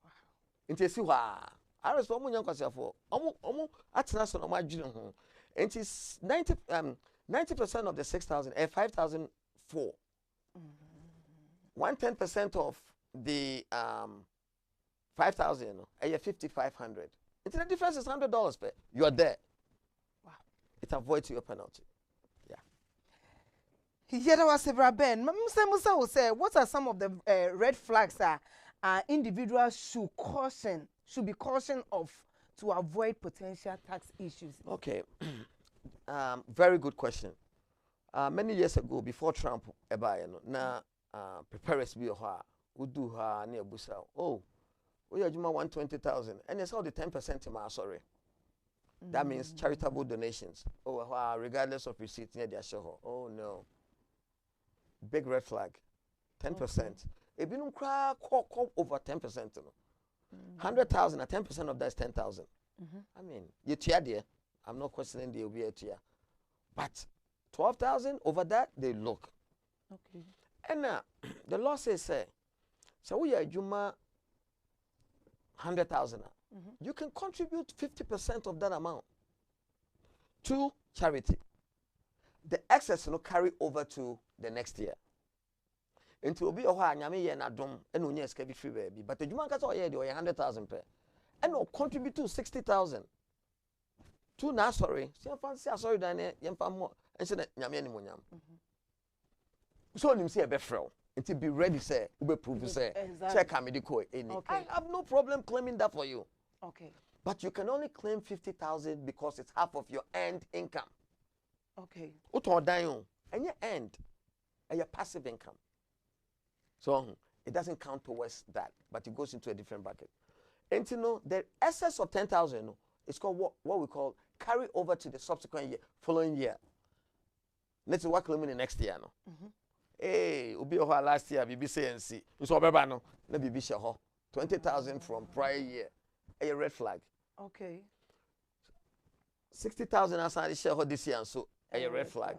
Wow. Into see why I was for young for at national margin. And it's 90% of the 6,000 and 5,004. 110% of the 5,000 and 5,500. It's the difference is $100 per. You are there. Wow. It avoids your penalty. Here was several Ben. Musa will say, what are some of the red flags that individuals should be cautioned of to avoid potential tax issues? Okay. Very good question. Many years ago, before Trump, na preparers be who do her near Busa. Oh, we are 120,000, and it's all the 10% in my sorry. That means charitable donations. Oh, regardless of receipt near their show. Oh no. Big red flag. 10%. If you don't cry, call over 10%. 100,000 at 10% of that is 10,000. I mean, you tear there. I'm not questioning the OBA tier. But 12,000 over that, they look. Okay. And the law says, so we are Juma 100,000. You can contribute 50% of that amount to charity. The excess will carry over to the next year. Into obi oha nyame ye na dom and onye eska bi free baby. But the Juma kasa oye de 100,000 per. And will contribute to 60,000. To na sorry. See fancy sorry dan yemfa mo and say nyame ani monyam. So nim say e be frel. Until be ready say ube prove say check amediko any. I have no problem claiming that for you. Okay. But you can only claim 50,000 because it's half of your earned income. Okay. Uto dan and your earned and your passive income. So it doesn't count towards that, but it goes into a different bucket. And you know, the excess of 10,000 is called what we call carry over to the subsequent year, following year. Let's work claiming the next year. No. Hey, ubi oha last year, BB CNC. You saw Beba no, na BB Shaho. 20,000 from prior year. A red flag. Okay. 60,000 aside the share this year, so a red flag.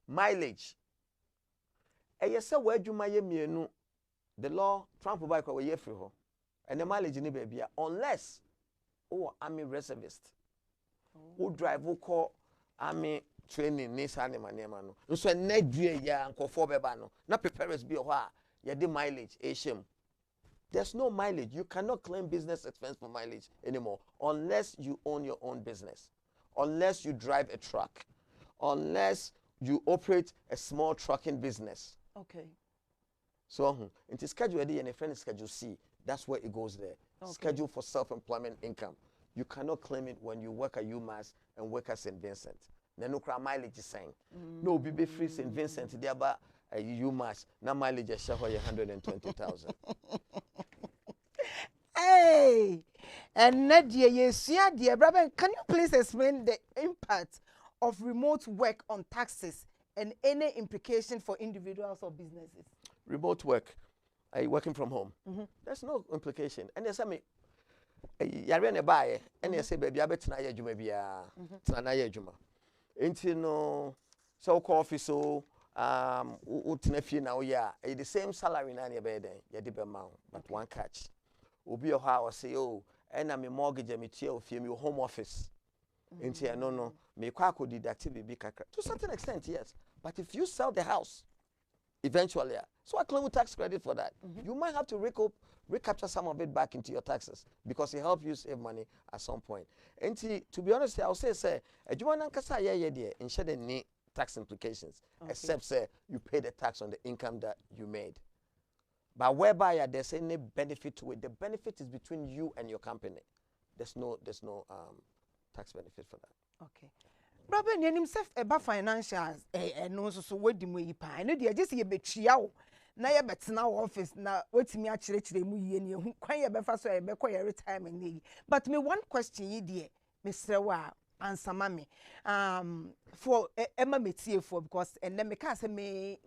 Mileage. A say where you my mienu. The law Trump will buy a year free ho. And the mileage in baby unless army reservist. Who drive who call army training needs animal no. So net ya and for bebano. Not preparers be a the mileage shame. There's no mileage. You cannot claim business expense for mileage anymore unless you own your own business, unless you drive a truck, unless you operate a small trucking business. Okay. So, into schedule A and a friend schedule C. That's where it goes there. Okay. Schedule for self-employment income. You cannot claim it when you work at UMass and work at St. Vincent. Then no mileage is saying. No, be free St. Vincent. They about UMass. Now mileage is 120,000. Hey, and Nadia, yes, yeah, dear brother, can you please explain the impact of remote work on taxes and any implication for individuals or businesses? Remote work, working from home. There's no implication. And there's me, you're in a buy, and you say, baby, I bet na juma biya, na juma. Ain't no so coffee so utinefie now yeah, the same salary na your bed, you did amount, but one catch. Obi or how say, oh, and I'm a mortgage and material for your home office. Into no, me quack deductive be to a certain extent, yes. But if you sell the house, eventually, so I claim tax credit for that. You might have to recapture some of it back into your taxes because it helps you save money at some point. And to be honest, I'll say, do you want to say, yeah, dear, and share any tax implications, except say you pay the tax on the income that you made. But whereby there's any benefit to it, the benefit is between you and your company. there's no tax benefit for that. Okay. Brother, you himself about financials, no so what do you pay? No, dear, just a bit chiao. Na ye betena office na wetimi akirekire mu yie ne hu kwan ye befa so ye bekọ ye retirement ne. But me one question yi de me srewa answer me for Emma metie for because and then me ka say me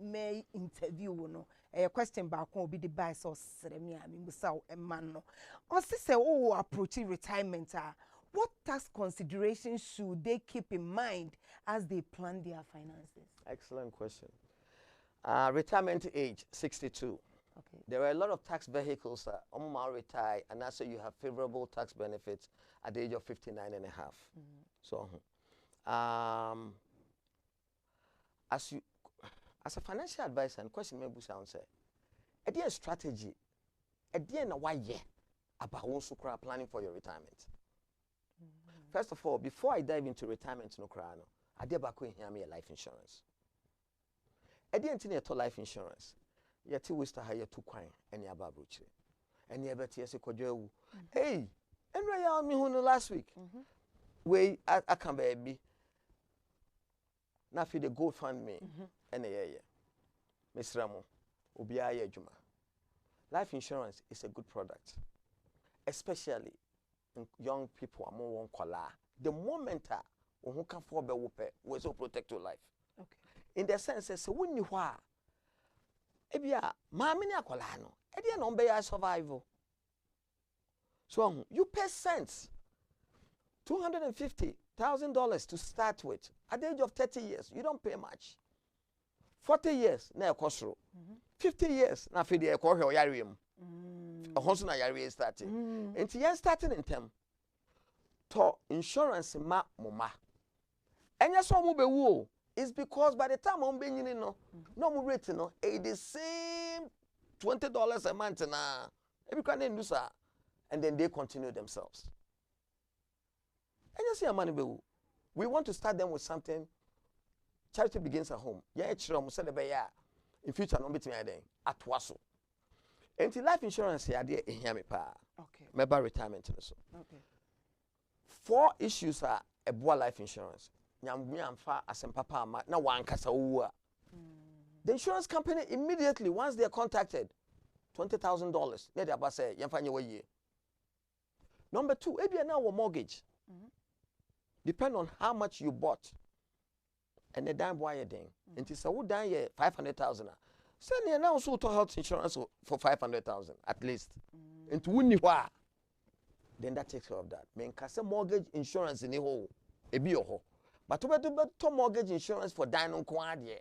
interview no question back on obi the buy so sre me a me busa Emma no o say oh approach retirement what tax considerations should they keep in mind as they plan their finances? Excellent question. Retirement age 62. Okay. There are a lot of tax vehicles that retire and also you have favorable tax benefits at the age of 59 and a half. So as a financial advisor, and question maybe sound say, a dear strategy, a dear na why about also planning for your retirement. First of all, before I dive into retirement no crano, I did back in here me a life insurance. I didn't need to life insurance. Yet Worcester hire 2 coin and ya babuchi. And ya bet yes kojo. Hey, and I me who last week. We I can baby. Na fi the GoFundMe and yeah. Miss Ramo, Ubia Juma. Life insurance is a good product, especially young people are more one color. The moment who can for be we so protect your life. Okay. In the sense so when you are ebia maami ni akola no e dey no be your survival. So you pay cents $250,000 to start with. At the age of 30 years, you don't pay much. 40 years na ekosro. 50 years na fi dey ekọ hwe oyare mu. Honso na yare starting. Enti yen starting in term to insurance ma moma. Enya so mo be wu is because by the time on being no mo rate no it is same $20 a month na every can do so and then they continue themselves. Enya see money be wu. We want to start them with something. Charity begins at home. Yeah, chiro say the be ya in future no betimi aden atwaso. Enti life insurance here dey ehia me pa. Okay. Member retirement so. Okay. 4 issues are a boa life insurance. Nyamfa asempapa ama na wankasa wu a. The insurance company immediately once they are contacted $20,000 na dey aba say yemfa nye waye. Number 2, ebia na wo mortgage. Depend on how much you bought. And the dime boy then. Until so wo dan ye 500,000. Send you now so to health insurance for 500,000 at least. Into wuni wa. Then that takes care of that. Men kase mortgage insurance in the whole. Ebi ho. But to mortgage insurance for dine ko ade.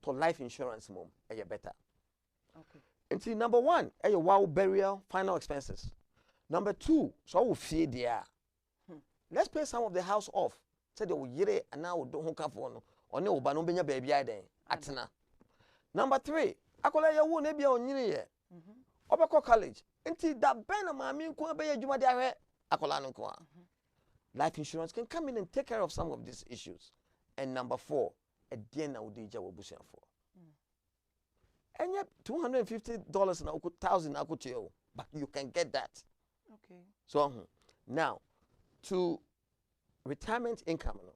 To life insurance mom, better. Okay. Until number 1, wow burial final expenses. Number 2, so we feed there. Let's pay some of the house off. Say they will yere and now don't hook up for no. Or no, but no benya baby then. Atena. Number 3, akola ya wu na bia onyini ye. Obeko college. Until that ben na mami nko be adwuma de ahwe akola no nko. Life insurance can come in and take care of some of these issues. And number 4, a den na udi ja wobusian for. And yet $250 na $1,000 na kuchio, but you can get that. Okay. So now to retirement income no.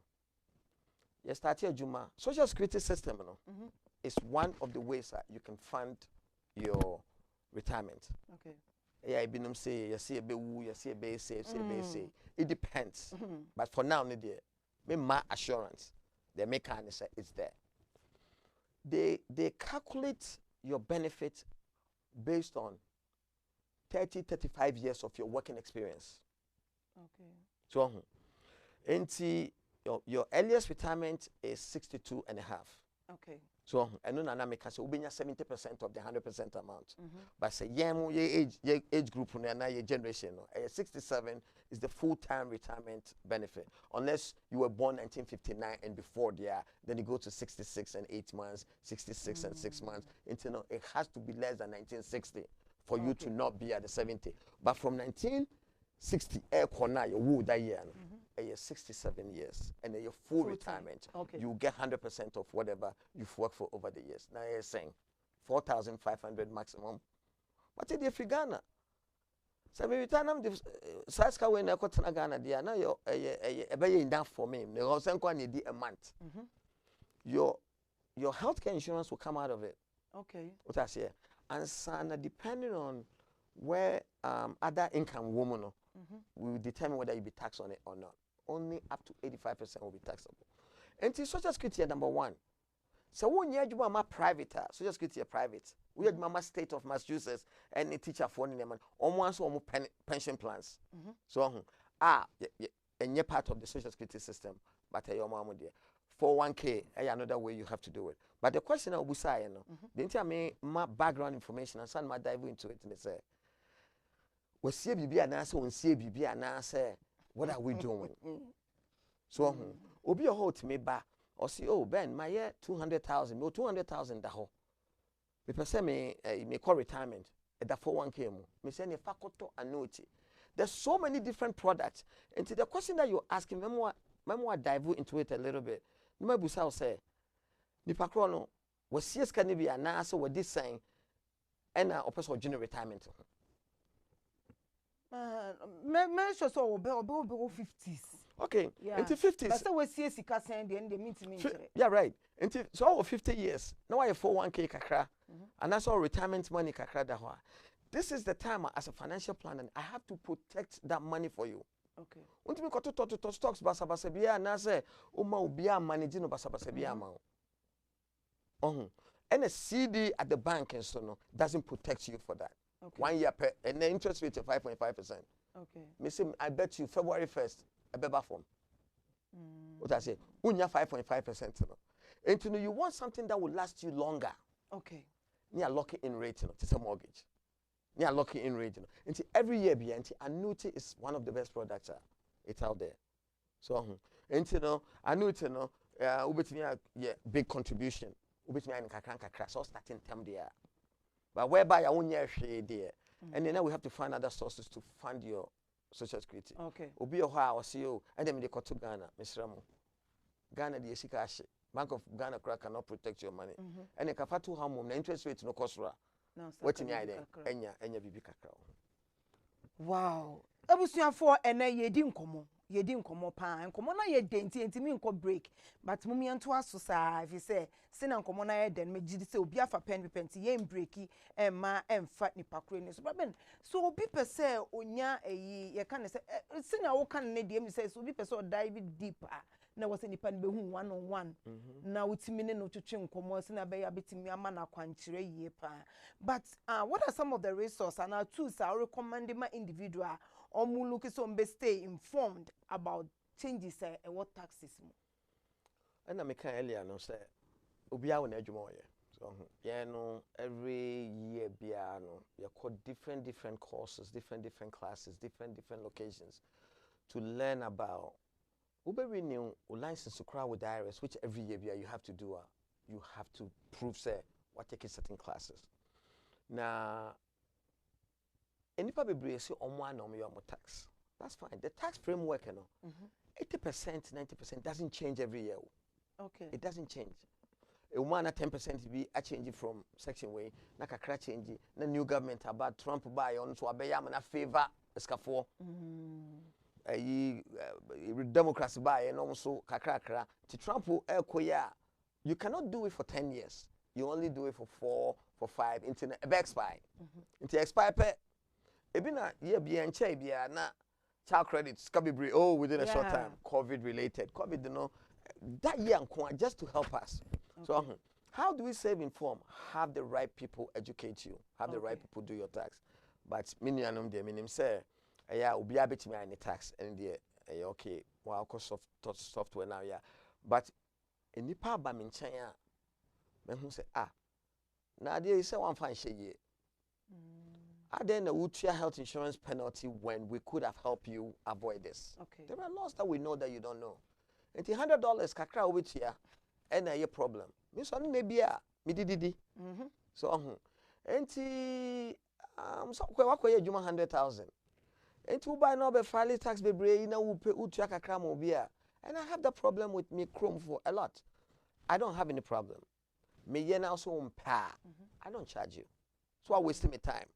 You start your Juma social security system no is one of the ways that you can fund your retirement. Okay. Yeah, binum say you see a be woo, you see a be say, say. It depends. But for now, me my assurance, the mechanism is there. They calculate your benefit based on 35 years of your working experience. Okay. So, your earliest retirement is 62 and a half. Okay. So, and no na make us 70% of the 100% amount. But say your age group na your generation no. 67 is the full-time retirement benefit. Unless you were born 1959 and before there, then you go to 66 and 8 months, 66 and 6 months. Until it has to be less than 1960 for you to not be at the 70. But from 1960 corner you would that year. 67 years and your full retirement. Okay. You get 100% of whatever you've worked for over the years. Now you're saying 4,500 maximum. But if you Ghana, So me return am the size ka we na ko tena Ghana dia na yo be enough for me. Me go sen kwa need a month. Your healthcare insurance will come out of it. Okay. What I say? And sana depending on where other income woman will determine whether you be taxed on it or not. Only up to 85% will be taxable. And Social Security number 1. So when you are private, Social Security private. We had mama state of Massachusetts and the teacher for them almost pension plans. So and you're part of the Social Security system, but your mom dear. 401k, another way you have to do it. But the question of Busai, didn't I mean my background information and son my dive into it and they say, well, see BB and answer when see BB and answer, what are we doing? So Obi a hold to me back or see, oh Ben, my year 200,000, no 200,000 the whole. Me say me call retirement at the 401k me say ne faculty annuity. There's so many different products. And to the question that you're asking, memoir dive into it a little bit. No busa say nipa kro no was CS can be an answer what this saying and a person general retirement. Me sure so be 50s. Okay, Yeah. into 50s. But so we see sika send the mean to me. Yeah, right. Into so over 50 years. Now I 401k kakra and that's all retirement money kakra da ho. This is the time as a financial planner I have to protect that money for you. Okay. Want me to stocks basa bia na say o ma obi a manage no basa bia ma. And a CD at the bank and so no doesn't protect you for that. Okay. 1 year per and the interest rate is 5.5%. Okay. Me say I bet you February 1st a beba form. What I say, unya 5.5% no. And you want something that will last you longer. Okay. Near locking in rate no, it's a mortgage. Near locking in rate no. And every year be annuity is one of the best products it's out there. So annuity no ubetimi big contribution. Ubetimi in kakra so starting term there. But whereby you won't there. And then now we have to find other sources to fund your Social Security. Okay. Obi o ha or CEO and then they go to Ghana, Mr. Ghana the Esikashi. Bank of Ghana cannot protect your money. And the kafatu hamum, the interest rate no cost. What in Enya bibi kakra. Wow. Abusuafo ene yedi nkomo pa nkomo na ye denti entimi nko break but mumi anto aso saa if you say sina nkomo na ye den me gidi say obi afa pen ye breaki ma emfa nipa kro ni so ben so obi pese onya eyi ye kan say sina wo kan ne de mi say so obi pese o dive deep na wo say nipa ne be hu one on one na utimi ne no twetwe nkomo sina be ya betimi ama na kwankire yie pa but what are some of the resources and tools I recommend my individual look so stay informed about changes what taxes. And I make earlier no say obia won adwuma oye. So yeah no every year bia no you call different courses, different classes, different locations to learn about ube renew license to crowd with IRS which every year bia you have to do you have to prove say what taking certain classes. Now Enipa bebre say omo anom your tax. That's fine. The tax framework, 80%, 90% doesn't change every year. Okay. It doesn't change. A 1 or 10% be a change from section way, na kakra change. Na new government about Trump buy on so abeyam na favor escafo. Democrats buy and also kakra. To Trump koya, you cannot do it for 10 years. You only do it for 4, for 5 until expire. Until expire ebina ye bia nche bia na child credits can be within a short time COVID related that year just to help us. Okay. So how do we save inform? Have the right people educate you, have the right people do your tax. But minianum de minim say obi abetimi any tax and the okay well cost software now but enipa ba me nchen me hu say na dey say one fan shey then would share health insurance penalty when we could have helped you avoid this? Okay. There are laws that we know that you don't know. And $100 kakra over here, and a problem. Miss one maybe me didi. So and so kwa juma 100,000. And to buy no be file tax be bray na wo pay utua kakra mo bia. And I have the problem with me Chrome for a lot. I don't have any problem. Me yen also I don't charge you. So I waste my time.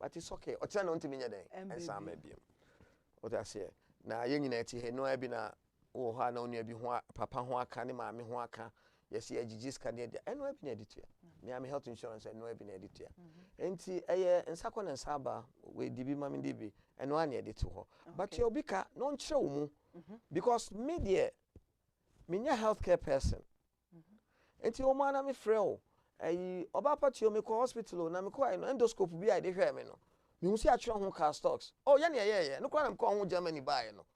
but it's okay. O tell no ntimi nya den. Ensa ma biem. What I say. Na ye nyina eti he no abi na wo ha na onu abi ho papa ho aka ne maame ho aka. Yes, ye gigis ka ne dia. Eno abi na editua. Me am health insurance eno abi na editua. Enti eye nsakọ na nsaba we dibi mame dibi eno an editu ho. But you bika no nkyere wo mu because me there me nya healthcare person. Enti o ma na me frɛ o. Obaapapa Theo me ko hospital na me ko endoscope bi a de hwɛ me no. Me hu si atwerɛ ho car stocks. Oh, yeah, yeah. No kwa na me ko ho Germany buy no.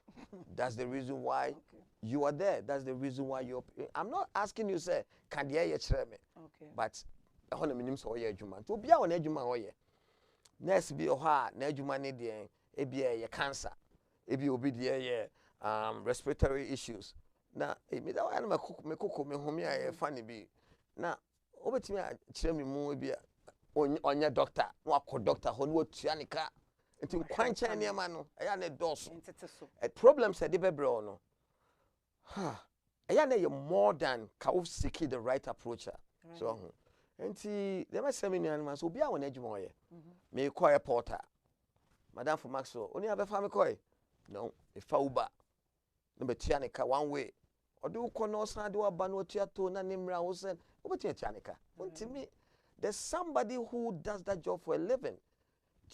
That's the reason why you are there. That's the reason why you're. I'm not asking you, say, can you hear me? Okay. But I want to minimum so ye juma. To be on ejuma oye. Next be oha na ejuma ne de ebi ye cancer. Ebi obi de ye respiratory issues. Na me da wa na me koko me homi a funny bi. Na obetimi a kire me mu ebi onye doctor. No akọ doctor ho no tuanika. Nti nkwancha ne ma no eya ne dos. Problem said the bebro no. Eya na you more than ka wo seek the right approach. So nti dem asem ni anima so obi a won adwuma oye. Me call a porter. Madam for Maxwell, oni abefa me call. No, e fa uba. No be tuanika one way. Odo ko no san de waba no tuato na nimra wo sen. Obetia tuanika. Untimi there's somebody who does that job for a living.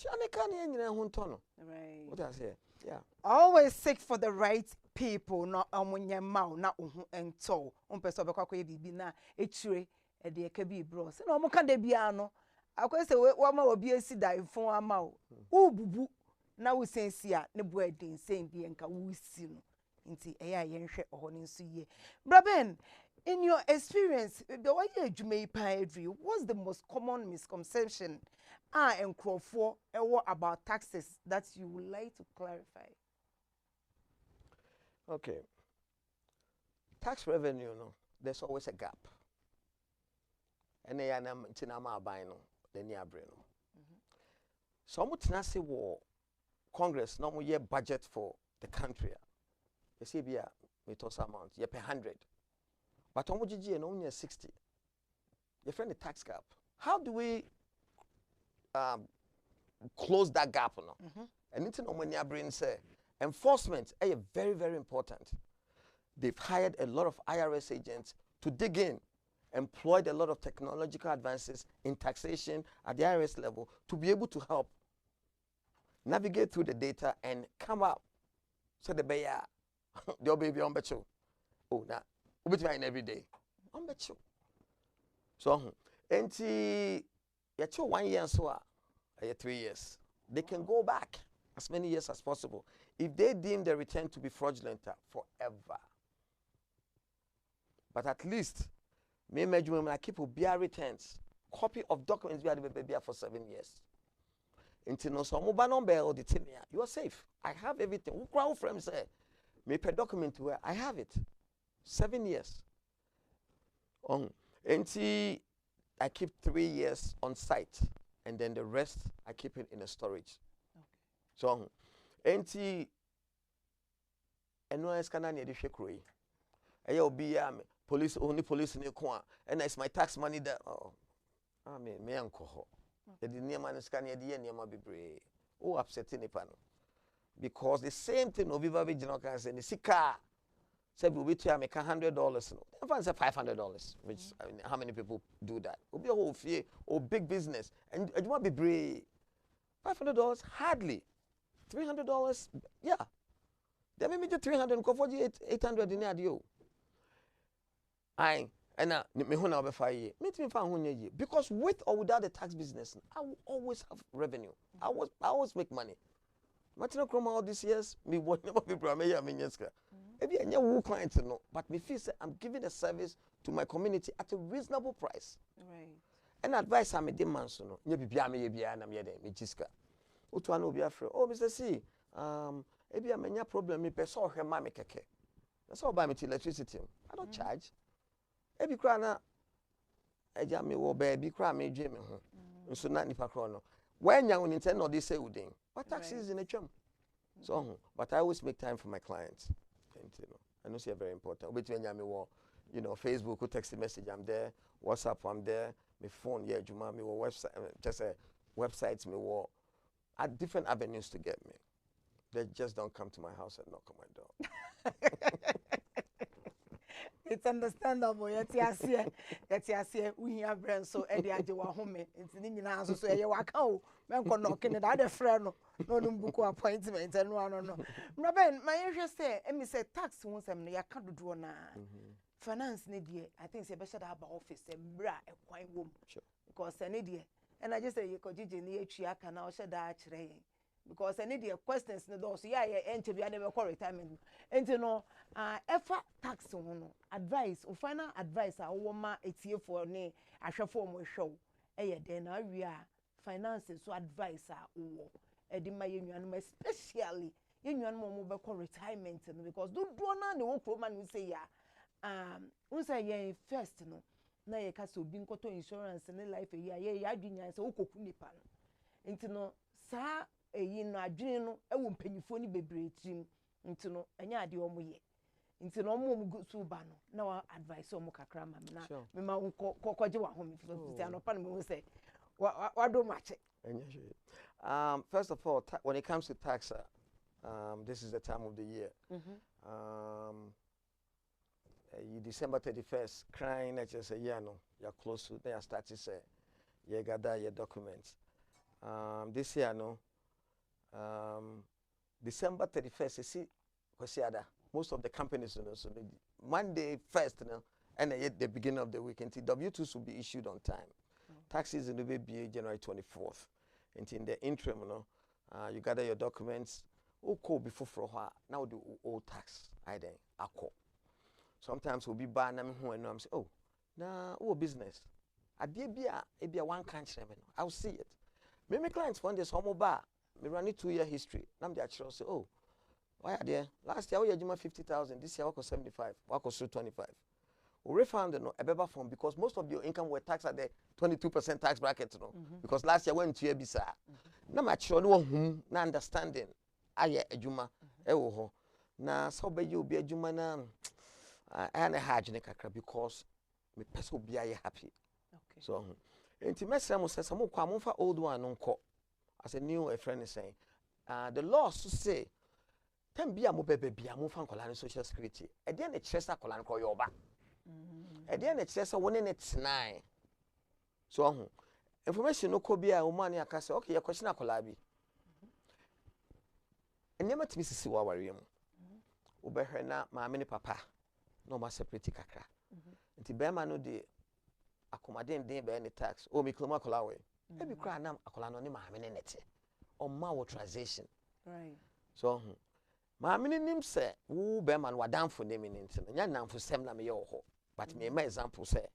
Right. What I say? Yeah. Always seek for the right people, not amunya mau, not and so. Person bekwa bibi na etire e de ka bi bro. Se no mo ka de bia no. Akwese wa ma obi esi da ifon ama o. Wo bubu na wo sensi a ne bo adin sen bi enka wo si no. Nti eya ye nhwe oho ni nso ye. Braben, in your experience, the way you adwuma pa every, what's the most common misconception and for about taxes that you would like to clarify? Okay. Tax revenue, no, there's always a gap. And they are tinama bino, then you brain. So much nasi war Congress no more budget for the country. You see, we toss amount, you pay 100. But Omujiji and only 60. You find the tax gap. How do we close that gap? No? And it's no money brain say enforcement is very, very important. They've hired a lot of IRS agents to dig in, employed a lot of technological advances in taxation at the IRS level to be able to help navigate through the data and come up. So the bear, the baby on becho. Oh, now. Every day. So, and you 1 year so 3 years. They can go back as many years as possible if they deem the return to be fraudulent forever. But at least, me I keep BR returns, copy of documents be for 7 years. Until no so you are safe. I have everything. Who crowd from say me per document where I have it. 7 years. And I keep 3 years on site, and then the rest I keep it in a storage. Okay. So, and no one can any shekroy. I'll be police only police in the corner, and it's my tax money that. Oh, I mean, me uncle. The near man is canny the near my be oh upsetting the panel because the same thing of Viva Vigino can say the sika. Say we to make $100. No, everyone say $500. Which I mean, how many people do that? Will be a whole fear or big business, and you want to be brave. $500 hardly. $300, yeah. They may make 300 and go for 800 in the audio. I and now me who now be 5 years. Meet me 500 years because with or without the tax business, I will always have revenue. I always make money. Martina Chroma all these years, me what never be primary. I mean, yes, maybe I never clients no, but me feel say I'm giving a service to my community at a reasonable price. Right. And advice I'm a demand so no. You be me na me dey me jiska. Otu an obi afre. Oh, Mr. C, ebi a menya problem me person hwe ma me keke. That's all buy me electricity. I don't charge. Ebi kra na eja me wo ba ebi kra me dwe me ho. Nso na nipa kra no. When you intend no they say udin. What taxes in a chum? So, but I always make time for my clients. And, you know, I know it's very important. Between you know, Facebook, or text message, I'm there. WhatsApp, I'm there. My phone, yeah, Juma, me website, just websites, me at different avenues to get me. They just don't come to my house and knock on my door. It's understandable. Yet, we have brand so Eddie Ajawa home. It's in the answer. So you walk out, man, knocking it other friend. No, book appointment and no. Robin, my interest say, and me say tax once I'm near can't do na. Finance need ye. I think it's better about office and bra a quite womb. Sure. Because I need ye. And I just say you could near Chiaka now shed that train. Because I need your questions in the door. So, yeah, interview, I never call retirement. And you know, effort tax on advice, or final advice, I want it's here for me. I shall form a show. Then we are finances, so advice, my union, especially union mobile call retirement. Because don't do the old woman who say, who say, first, no. Na ye ka so bi nkoto insurance ne life ye ya adwenya se okoku nipa no ntino sa eyi no adwene no ewo mpanyifo ni bebre trim ntino enya ade omo ye ntino omo so ba no na wa advice omo kakra ma na me ma kokoje wa ho me fi ano pa no me say wa do mache enya first of all when it comes to tax this is the time of the year you December 31st, crying at just a year no, you're close to there start to say you gather your documents. This year no, December 31st, you see, most of the companies, you know, so Monday 1st, you know, and at the beginning of the week, until W2s will be issued on time. Taxes in the BBA January 24th. Until in the interim, you know, you gather your documents. Call before for a while. Now do all tax. I then I call. Sometimes we'll be banned and I'm say, oh, nah, business. I did be a one country. I'll see it. Many clients want this homo bar. Me run it 2-year history. Now they actually say, oh, why are there? Last year we had 50,000. This year we got 75. We got 25. We refund no a better form because most of your income were taxed at the 22% tax bracket, no. Because last year went to a bisa. Now my children na understanding. Aye ejuma ewo na so be you be ejuma na and a hygiene kakra because me person be aye happy. Okay. So enti mesra mo say some kwa mo fa old one nko as a new a friend is saying the laws say tem bia mo bebe bia mo fa nkola social security e dey na chesa kola nko yo ba e dey na chesa woni ne tnai so information no ko bia o man ya ka say okay ya question akola bi enema timi sisi wa ware mu obehwe na maame ne papa no ma separate kakra nti be ma no de akomaden den be ne tax o mi kloma kola we e bi kra na akola no ne maame ne nete o ma wo transition right so maame ne nim se wo be ma no wadanfo ne mi nti no nya namfo sem na me ye wo ho but me ma example say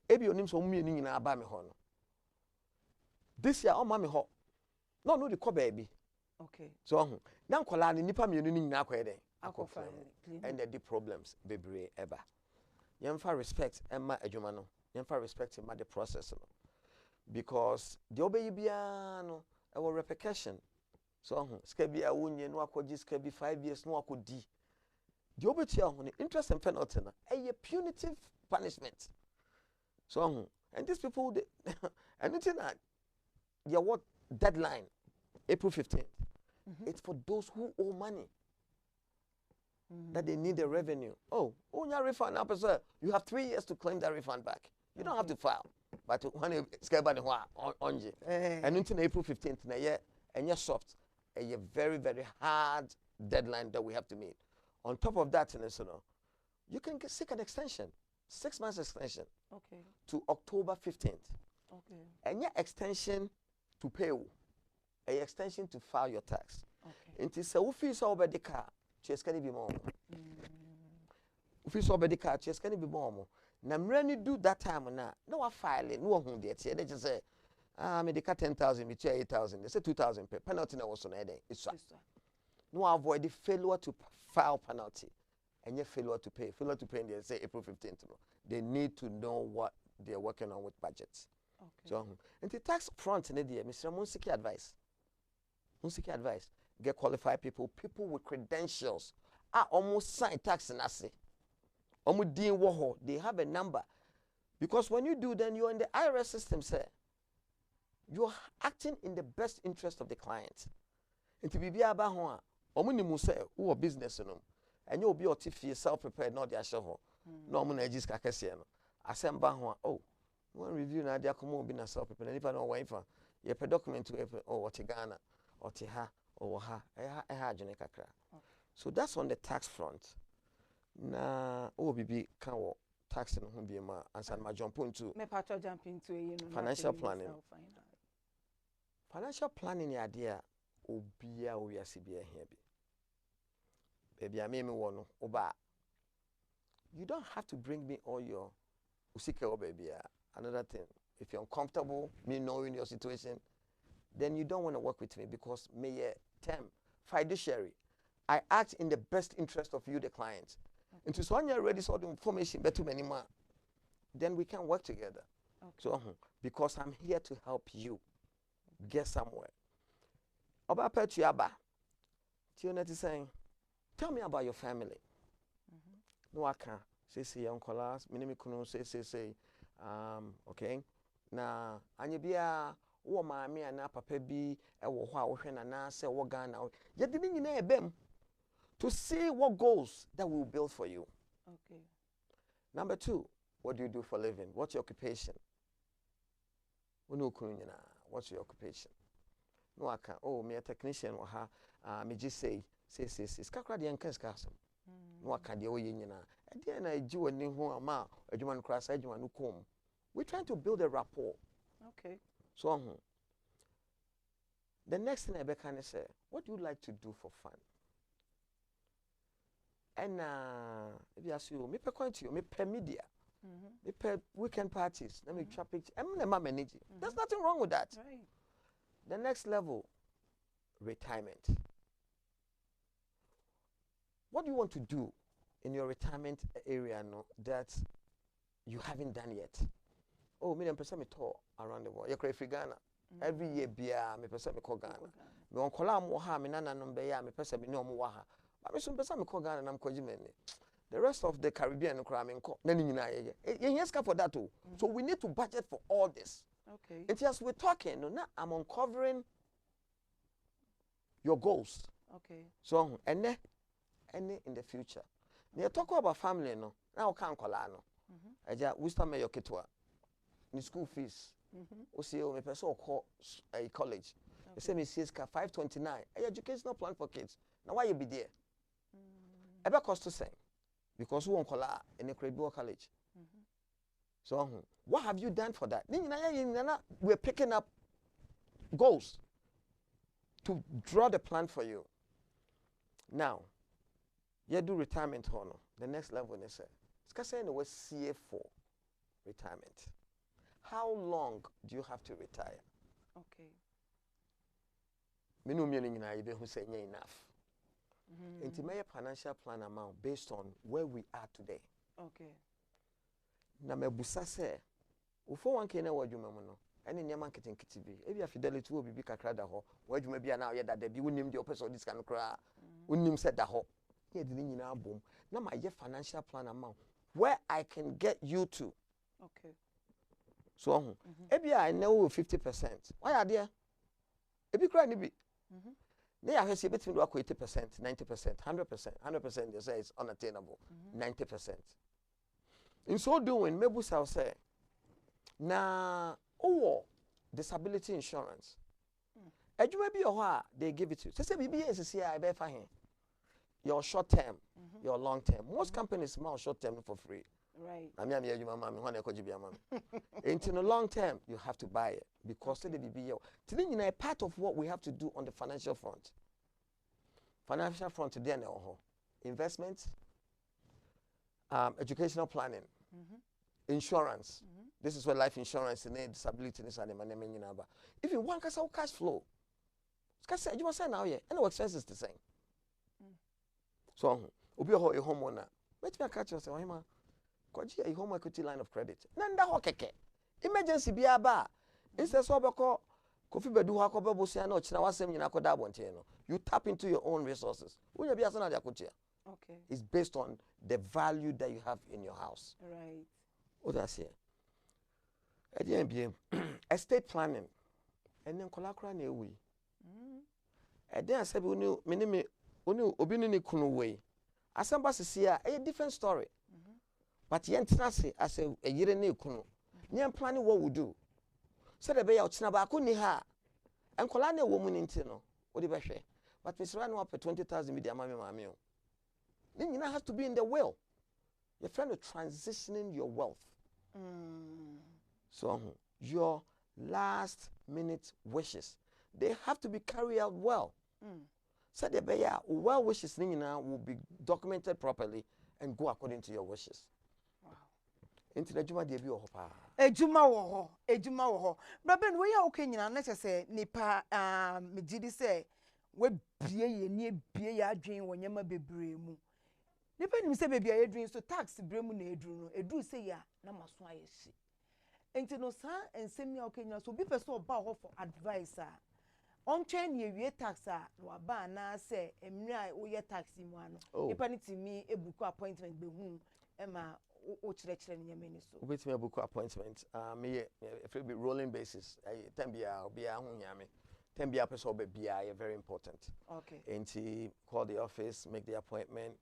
e bi onim so mu nyina aba me ho no this year o ma me ho no de ko baby. Okay. So now kola ni nipa mienu ni nyina akoye den akofa and the problems bebre ever. Yemfa respect emma adwuma no. Yemfa respect emma the process no. Because the obeyi bia no e wo repercussion. So ska bia wonye no akoji ska bi 5 years no akodi. The obetia ho ni interest and penalty na a punitive punishment. So and these people they and it's not your what deadline April 15th. It's for those who owe money. That they need the revenue. Oh, your refund now, sir. You have 3 years to claim that refund back. You don't have to file. But when it's on you. And until April 15th, and you're soft. A very, very hard deadline that we have to meet. On top of that, you can seek an extension. 6 months extension. Okay. To October 15th. Okay. And your extension to pay. A extension to file your tax. Okay. It is a office over the car. Just can be more. Office over the car. Just can be more. Now, when you do that time now, no one filing, no one there. They just say, medical 10,000, me 8,000. They say 2,000 per penalty. No one on it's no avoid the failure to file penalty, and your failure to pay. Failure to pay. They say April 15th. They need to know what they're working on with budgets. Okay. So, and the tax front, Mr. Monsiki advice. Music advice. Get qualified people with credentials are almost sign tax and assay. They have a number. Because when you do, then you're in the IRS system, sir. you're acting in the best interest of the client. Nti bibi aba ho a omo ni mu say wo business no enye obi otifie self prepared na odi ahye ho na omo na agis ka kese no asem ba ho a oh one review na dia komo obi na self prepared nipa na wan fa ye pe document we oh oti Ghana oti ha oh ha adwene kakra. So that's on the tax front. Na bibi kan wo tax no ho bi ma ansan ma jump into me part jump into financial planning. Financial planning ya dia obia o wiase bia hia bi. Baby ameme wo no oba. You don't have to bring me all your usika o baby. Another thing, if you're uncomfortable me knowing your situation, then you don't want to work with me because me term fiduciary. I act in the best interest of you, the client. Into so when you're ready, so the information better many more, then we can work together. So because I'm here to help you get somewhere. Obaapapa tuaba. Theo net is saying, tell me about your family. No, I can't. Say, Uncle Lars, minimi kuno say, okay. Na anyebia wo maame ana papa bi e wo ho a wo hwe na na say wo Ghana. Ye de ni nyina ebem to see what goals that will build for you. Okay. Number 2, what do you do for a living? What's your occupation? What's your occupation? No, I can't. Oh, me a technician or ha. Me just say. Skakra the enkas castle. No, I can't. And then I do a new home ama. A German cross. A German come. We're trying to build a rapport. Okay. So the next thing I can say, what do you like to do for fun? And if you ask you, me per coin to you, me per media, me per weekend parties, let me trap picture. I'm not managing. There's nothing wrong with that. Right. The next level, retirement. What do you want to do in your retirement area that you haven't done yet? Oh, me person me tour around the world. You crave Ghana. Every year, me person me call Ghana. Me on kola mo ha me nana number ya me person me no mo wa ha. But me some person me call Ghana na mkoji me. The rest of the Caribbean no kra me nko. Na ni nyina ye. Ye scar for that too. So we need to budget for all this. Okay. And as we're talking, now I'm uncovering your goals. Okay. So any in the future. You talk about family no. Now can kola no. Eja Worcester me your kitwa. Ni school fees. O see o me person call a college. They say me CSK 529. Educational plan for kids. Now why you be there? Ebe cost to say because who call in a credible college. So what have you done for that? We're picking up goals to draw the plan for you. Now, you do retirement honor. The next level is say, it's saying was CA for retirement. How long do you have to retire? Okay. Minu who say enough. Into my financial plan amount based on where we are today. Okay. Na me busa se ufo wanke na wadwuma mu no ene nyama nketenkete bi e bia fidelity wo bibi kakra da ho wadwuma bia na ye dada bi wonim de opeso dis kan kra wonim se da ho ye de nyina abom na ma ye financial plan amount where I can get you to. Okay. So e bia I know 50%. Why are there e bi kra ni bi na ya hwese betimi do akọ 80%, 90%, 100%, they say it's unattainable. 90%. In so doing, maybe I'll say, na disability insurance. Ejuma bi oha they give it to you. Say BBA is here I be for him. Your short term, your long term. Most companies small short term for free. Right. I mean you mama me hone ekoji bia mama. Into the long term you have to buy it because the BBA. Today you know part of what we have to do on the financial front. Financial front today na investments, educational planning. Insurance. This is where life insurance and disability is and the if you want cash flow, you must say now yeah, and no expenses the same. So obi a homeowner, let me catch yourself, hima. Kwaji a home equity line of credit. Nanda ho keke. Emergency bi aba. Instead so beko kofi bedu ha ko bebo sia na ochina wasem nyina ko da abonte no. You tap into your own resources. Unya bi asa na dia kotia. Okay. It's based on the value that you have in your house. Right. What I say? At the end, estate planning. and then kolakra na ewi e den asabi oni obi ni kunu we asamba sisi a different story but yentena se as a yire na kunu nyem plan what we do so the be ya ochina ba ko ni ha enkola na ewo mu ni nti no wo de behwe but Mr. no up 20,000 media mame o then you has to be in the will. Your friend is transitioning your wealth. So your last minute wishes, they have to be carried out well. So the well wishes will be documented properly and go according to your wishes. Wow. Into the juma de bi o pa. Ejuma wo ho. But ben we ya okay nyina na say nipa me gidi say we bie ye ni bie ya adwen wo nyama bebre mu. Nipa nim say baby a edwin so tax bremu na edru no edu say ya na maso ayeshi enti no sa ensem ya okenya so bi person oba ho for advice a on train ye wie tax a no aba na say emri a wo ye tax mu ano nipa ni timi ebuku appointment be hu e ma o kire nyame ni so obetimi ebuku appointment me if it be rolling basis tambia obi a hu nyame tambia person oba bia very important. Okay, enti call the office, make the appointment.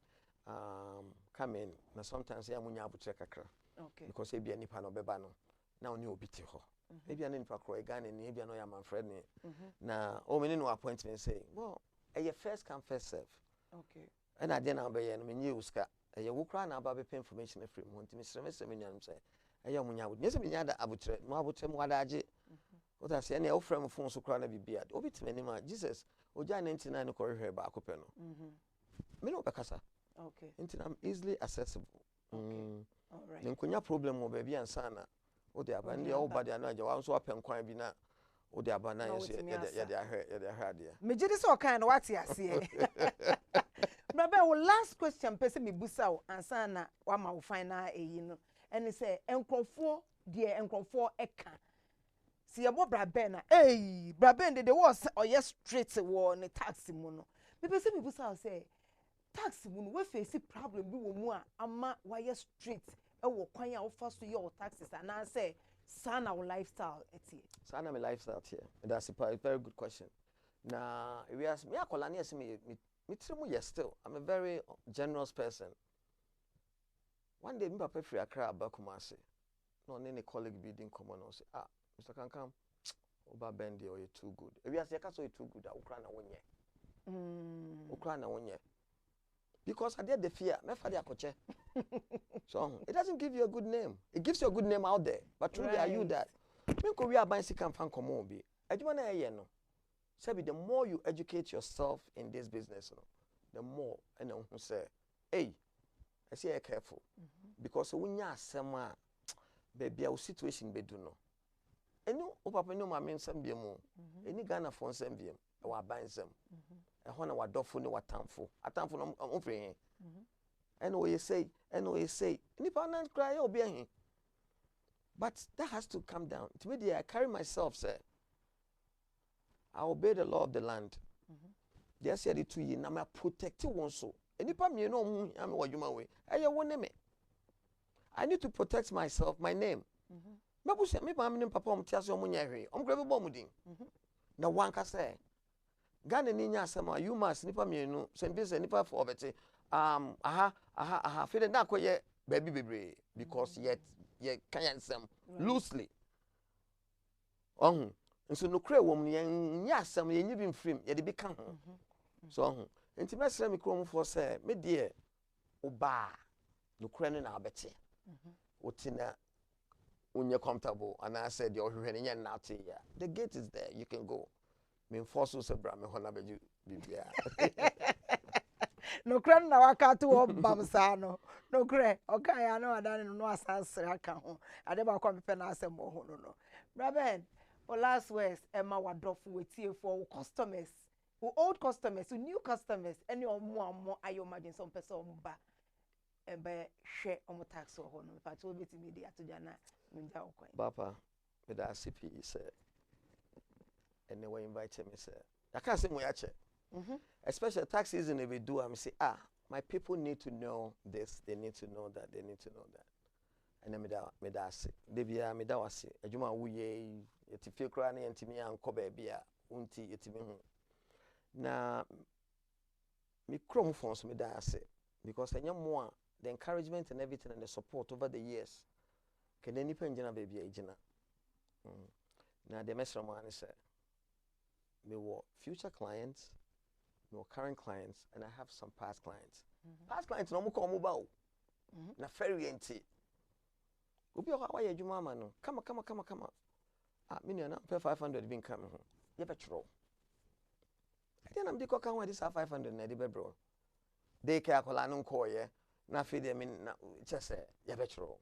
Come in. Now sometimes ya munya abutre kakra. Okay. Because ebi anipa no beba no. Na oni obiti ho. Ebi anipa kro egane ni ebi no ya man friend ni. Na o me no appointment say, well, your first come first serve. Okay. And I then be ye no menye uska. Ye wo kra na aba be information free mo ntimi sreme nyanum say. Eya munya abu. Nyese me nya da abutre. No abutre mo wada age. What I say na o frame phone so kra na bibia. Obi timi ma Jesus. Oja 99 ko hwehwe ba akopɛ no. Me no be kasa. Okay. I'm easily accessible. Okay. All right. Nkonya problem mo baby ansana. O de aba ndi o ba de anu aja wa so apen kwan bi na o de aba na yeso ye de ahwe de. Me gidi so kan na wati ase. Baba, wo last question person me busa wo ansana wa ma wo final eyi no. Eni say enkrofo de enkrofo eka. Si ye bo braben na braben de was oye straight wo ne taxi mu no. Me person me busa say tax mu no we face problem bi wo mu a ama wire street e wo kwan a wo fa so your taxes and I say sana our lifestyle etie sana my lifestyle here. That's a very good question. Na we ask me akola na me trimu yes still. I'm a very generous person. One day me papa free Accra Abakumase. No any colleague be din come on say Mr. Kankam Oba Bendi or you too good. We ask you too good ukra na wonye. Ukra na wonye. Because I did the fear, so it doesn't give you a good name. It gives you a good name out there, but truly are you that? We are buying can fan come on be. No. The more you educate yourself in this business, the more and who say, hey, I say careful because when you are some baby, our situation be do no. And you, Obaapapa no mama nsem bia mu. Any Ghana for nsem bia, our buying them. Ehona wadofo ne watamfo atamfo no ofre and we say nipa na cry obi ahin but that has to come down to me. I carry myself say I obey the law of the land. They say the 2 years na me protect one so nipa me no hu am wadwuma we eye wone me. I need to protect myself, my name. Mabu say me ba me papa om tiase om nya hwe om grebe bo mudin na wanka say Ghana ninya asema you must nipa mienu sembise nipa for obete feel na koye baby bebre because yet ye kan nsem loosely nso no kra wom ne nya asem ye nyi bi mfrim ye de bi ka ho so enti mesra mi krom for say me de oba no kra no na abete otina unye comfortable and I said your hwehwe ne nya na ate ya the gate is there, you can go. Me force so bra me hona beju bibia no kran na waka to bamsa no no kre oka ya no adane no asansere aka ho ade ba kwa mepe na asem ho no braben for last words emma wadofo wetie for customers, old customers, new customers, any more ayo margin some person ba ebe hwe omo tax ho no fa to beti media to jana nja okwan Papa with the CP say and they were inviting me, sir. I can't say much. Especially tax season, if we do, I'm say, my people need to know this, they need to know that, they need to know that. And then me da say, Devia me da wasi. Ejuma uye yɛte fie koraa na yɛntimi ankɔ baabi a wonti yɛtimi ho na me krom phone so me da ase because ɛnyɛ mo a the encouragement and everything and the support over the years kɛnɛ nipa njina baabi a ɛgyina na the mesra mo ane sɛ mewɔ future clients mewɔ current clients and I have some past clients past clients na ɔmo kɔ ɔmo ba o na very enti obi a wayɛ adwuma ama no kama me nua na pɛ 500 bi nka me ho yɛbɛkyerɛw ɛdeɛ na mede kɔka ho ade saa 500 na ɛde bɛbrɛ de ka akɔla no nkɔɔyɛ na afei deɛ me na kyɛ sɛ yɛbɛkyerɛw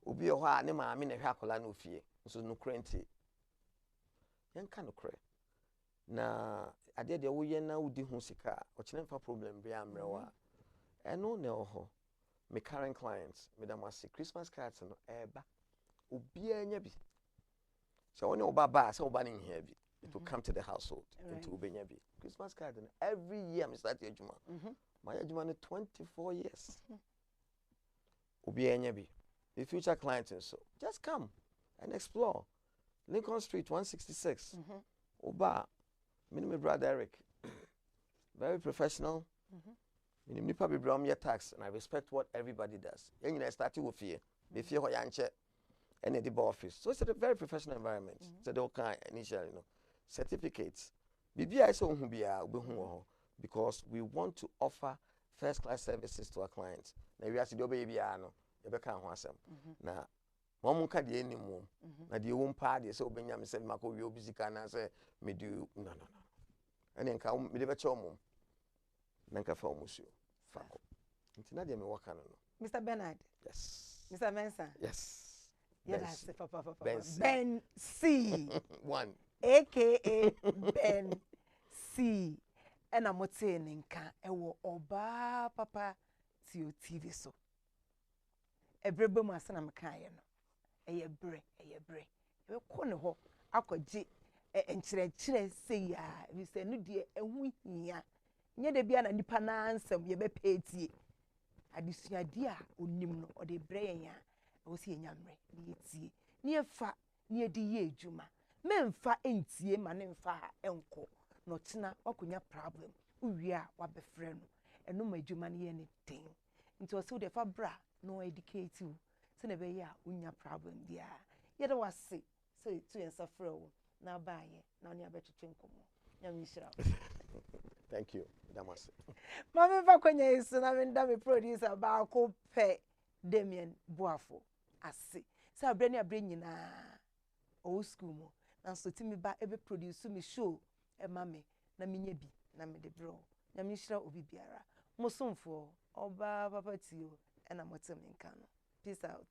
obi hɔ a ne maame na hwɛ akɔla no ofie nso no krenti yɛnka no korɛ na adeɛ deɛ woyɛ na wodi ho sika ɔkyerɛ mfa problem bi amrɛw a ɛno na ɛwɔ hɔ me current clients me da mase Christmas cards no ɛba obiara nya bi so when Obaapapa say Oba nin here bi it will come to the household into ubenya bi Christmas card and every year me start ejuma my ejuma no 24 years obiara nya bi the future clients and so just come and explore Lincoln Street 166 Oba me and my brother Eric very professional me nipa be bram your tax and I respect what everybody does yen you start with fear be fear ho yanche and the office so it's a very professional environment so they can initially certificates bibia is on bia because we want to offer first class services to our clients na we asidi obia no e be kan ho asem na mom ka de animu na de wo mpa de se obenya me se mako wi obisika na se me do no and nka me de be che omum na nka fa omusuo fako ntina de me waka no Mr. Bernard yes Mr. Mensa yes yes papa Ben C one aka Ben C and I'm saying nka ewo Obaapapa Theo TV so ebrebe mu asana mekaye no eye bre e ko ne ho akogye enkyerɛkyerɛ sei a bi se no de ehu hia nye de bia na nipa na ansem ye be petie adesuade a onim no ode bre yen a wo se nyamre ne yetie ne yefa ne yedi ye adwuma memfa entie ma ne mfa ha enko no tena wakonya problem uwie a wabefrɛ no eno ma adwuma ne ye ne den nti o se wo de fa bra no educate you se ne be ya unya problem dia ye de wase so to yensafrɛ wo na baaye na ne abetwetwe nkomo nyamishira thank you damase mama fa konya isu na menda me producer ba ko pe Damien Boafo ase sa abre ne abre nyina o school mo na so timi ba ebe produce me show e ma me na menya bi na me de bro na me hira obi biara mo somfo Obaapapa Theo e na motem nka no peace out.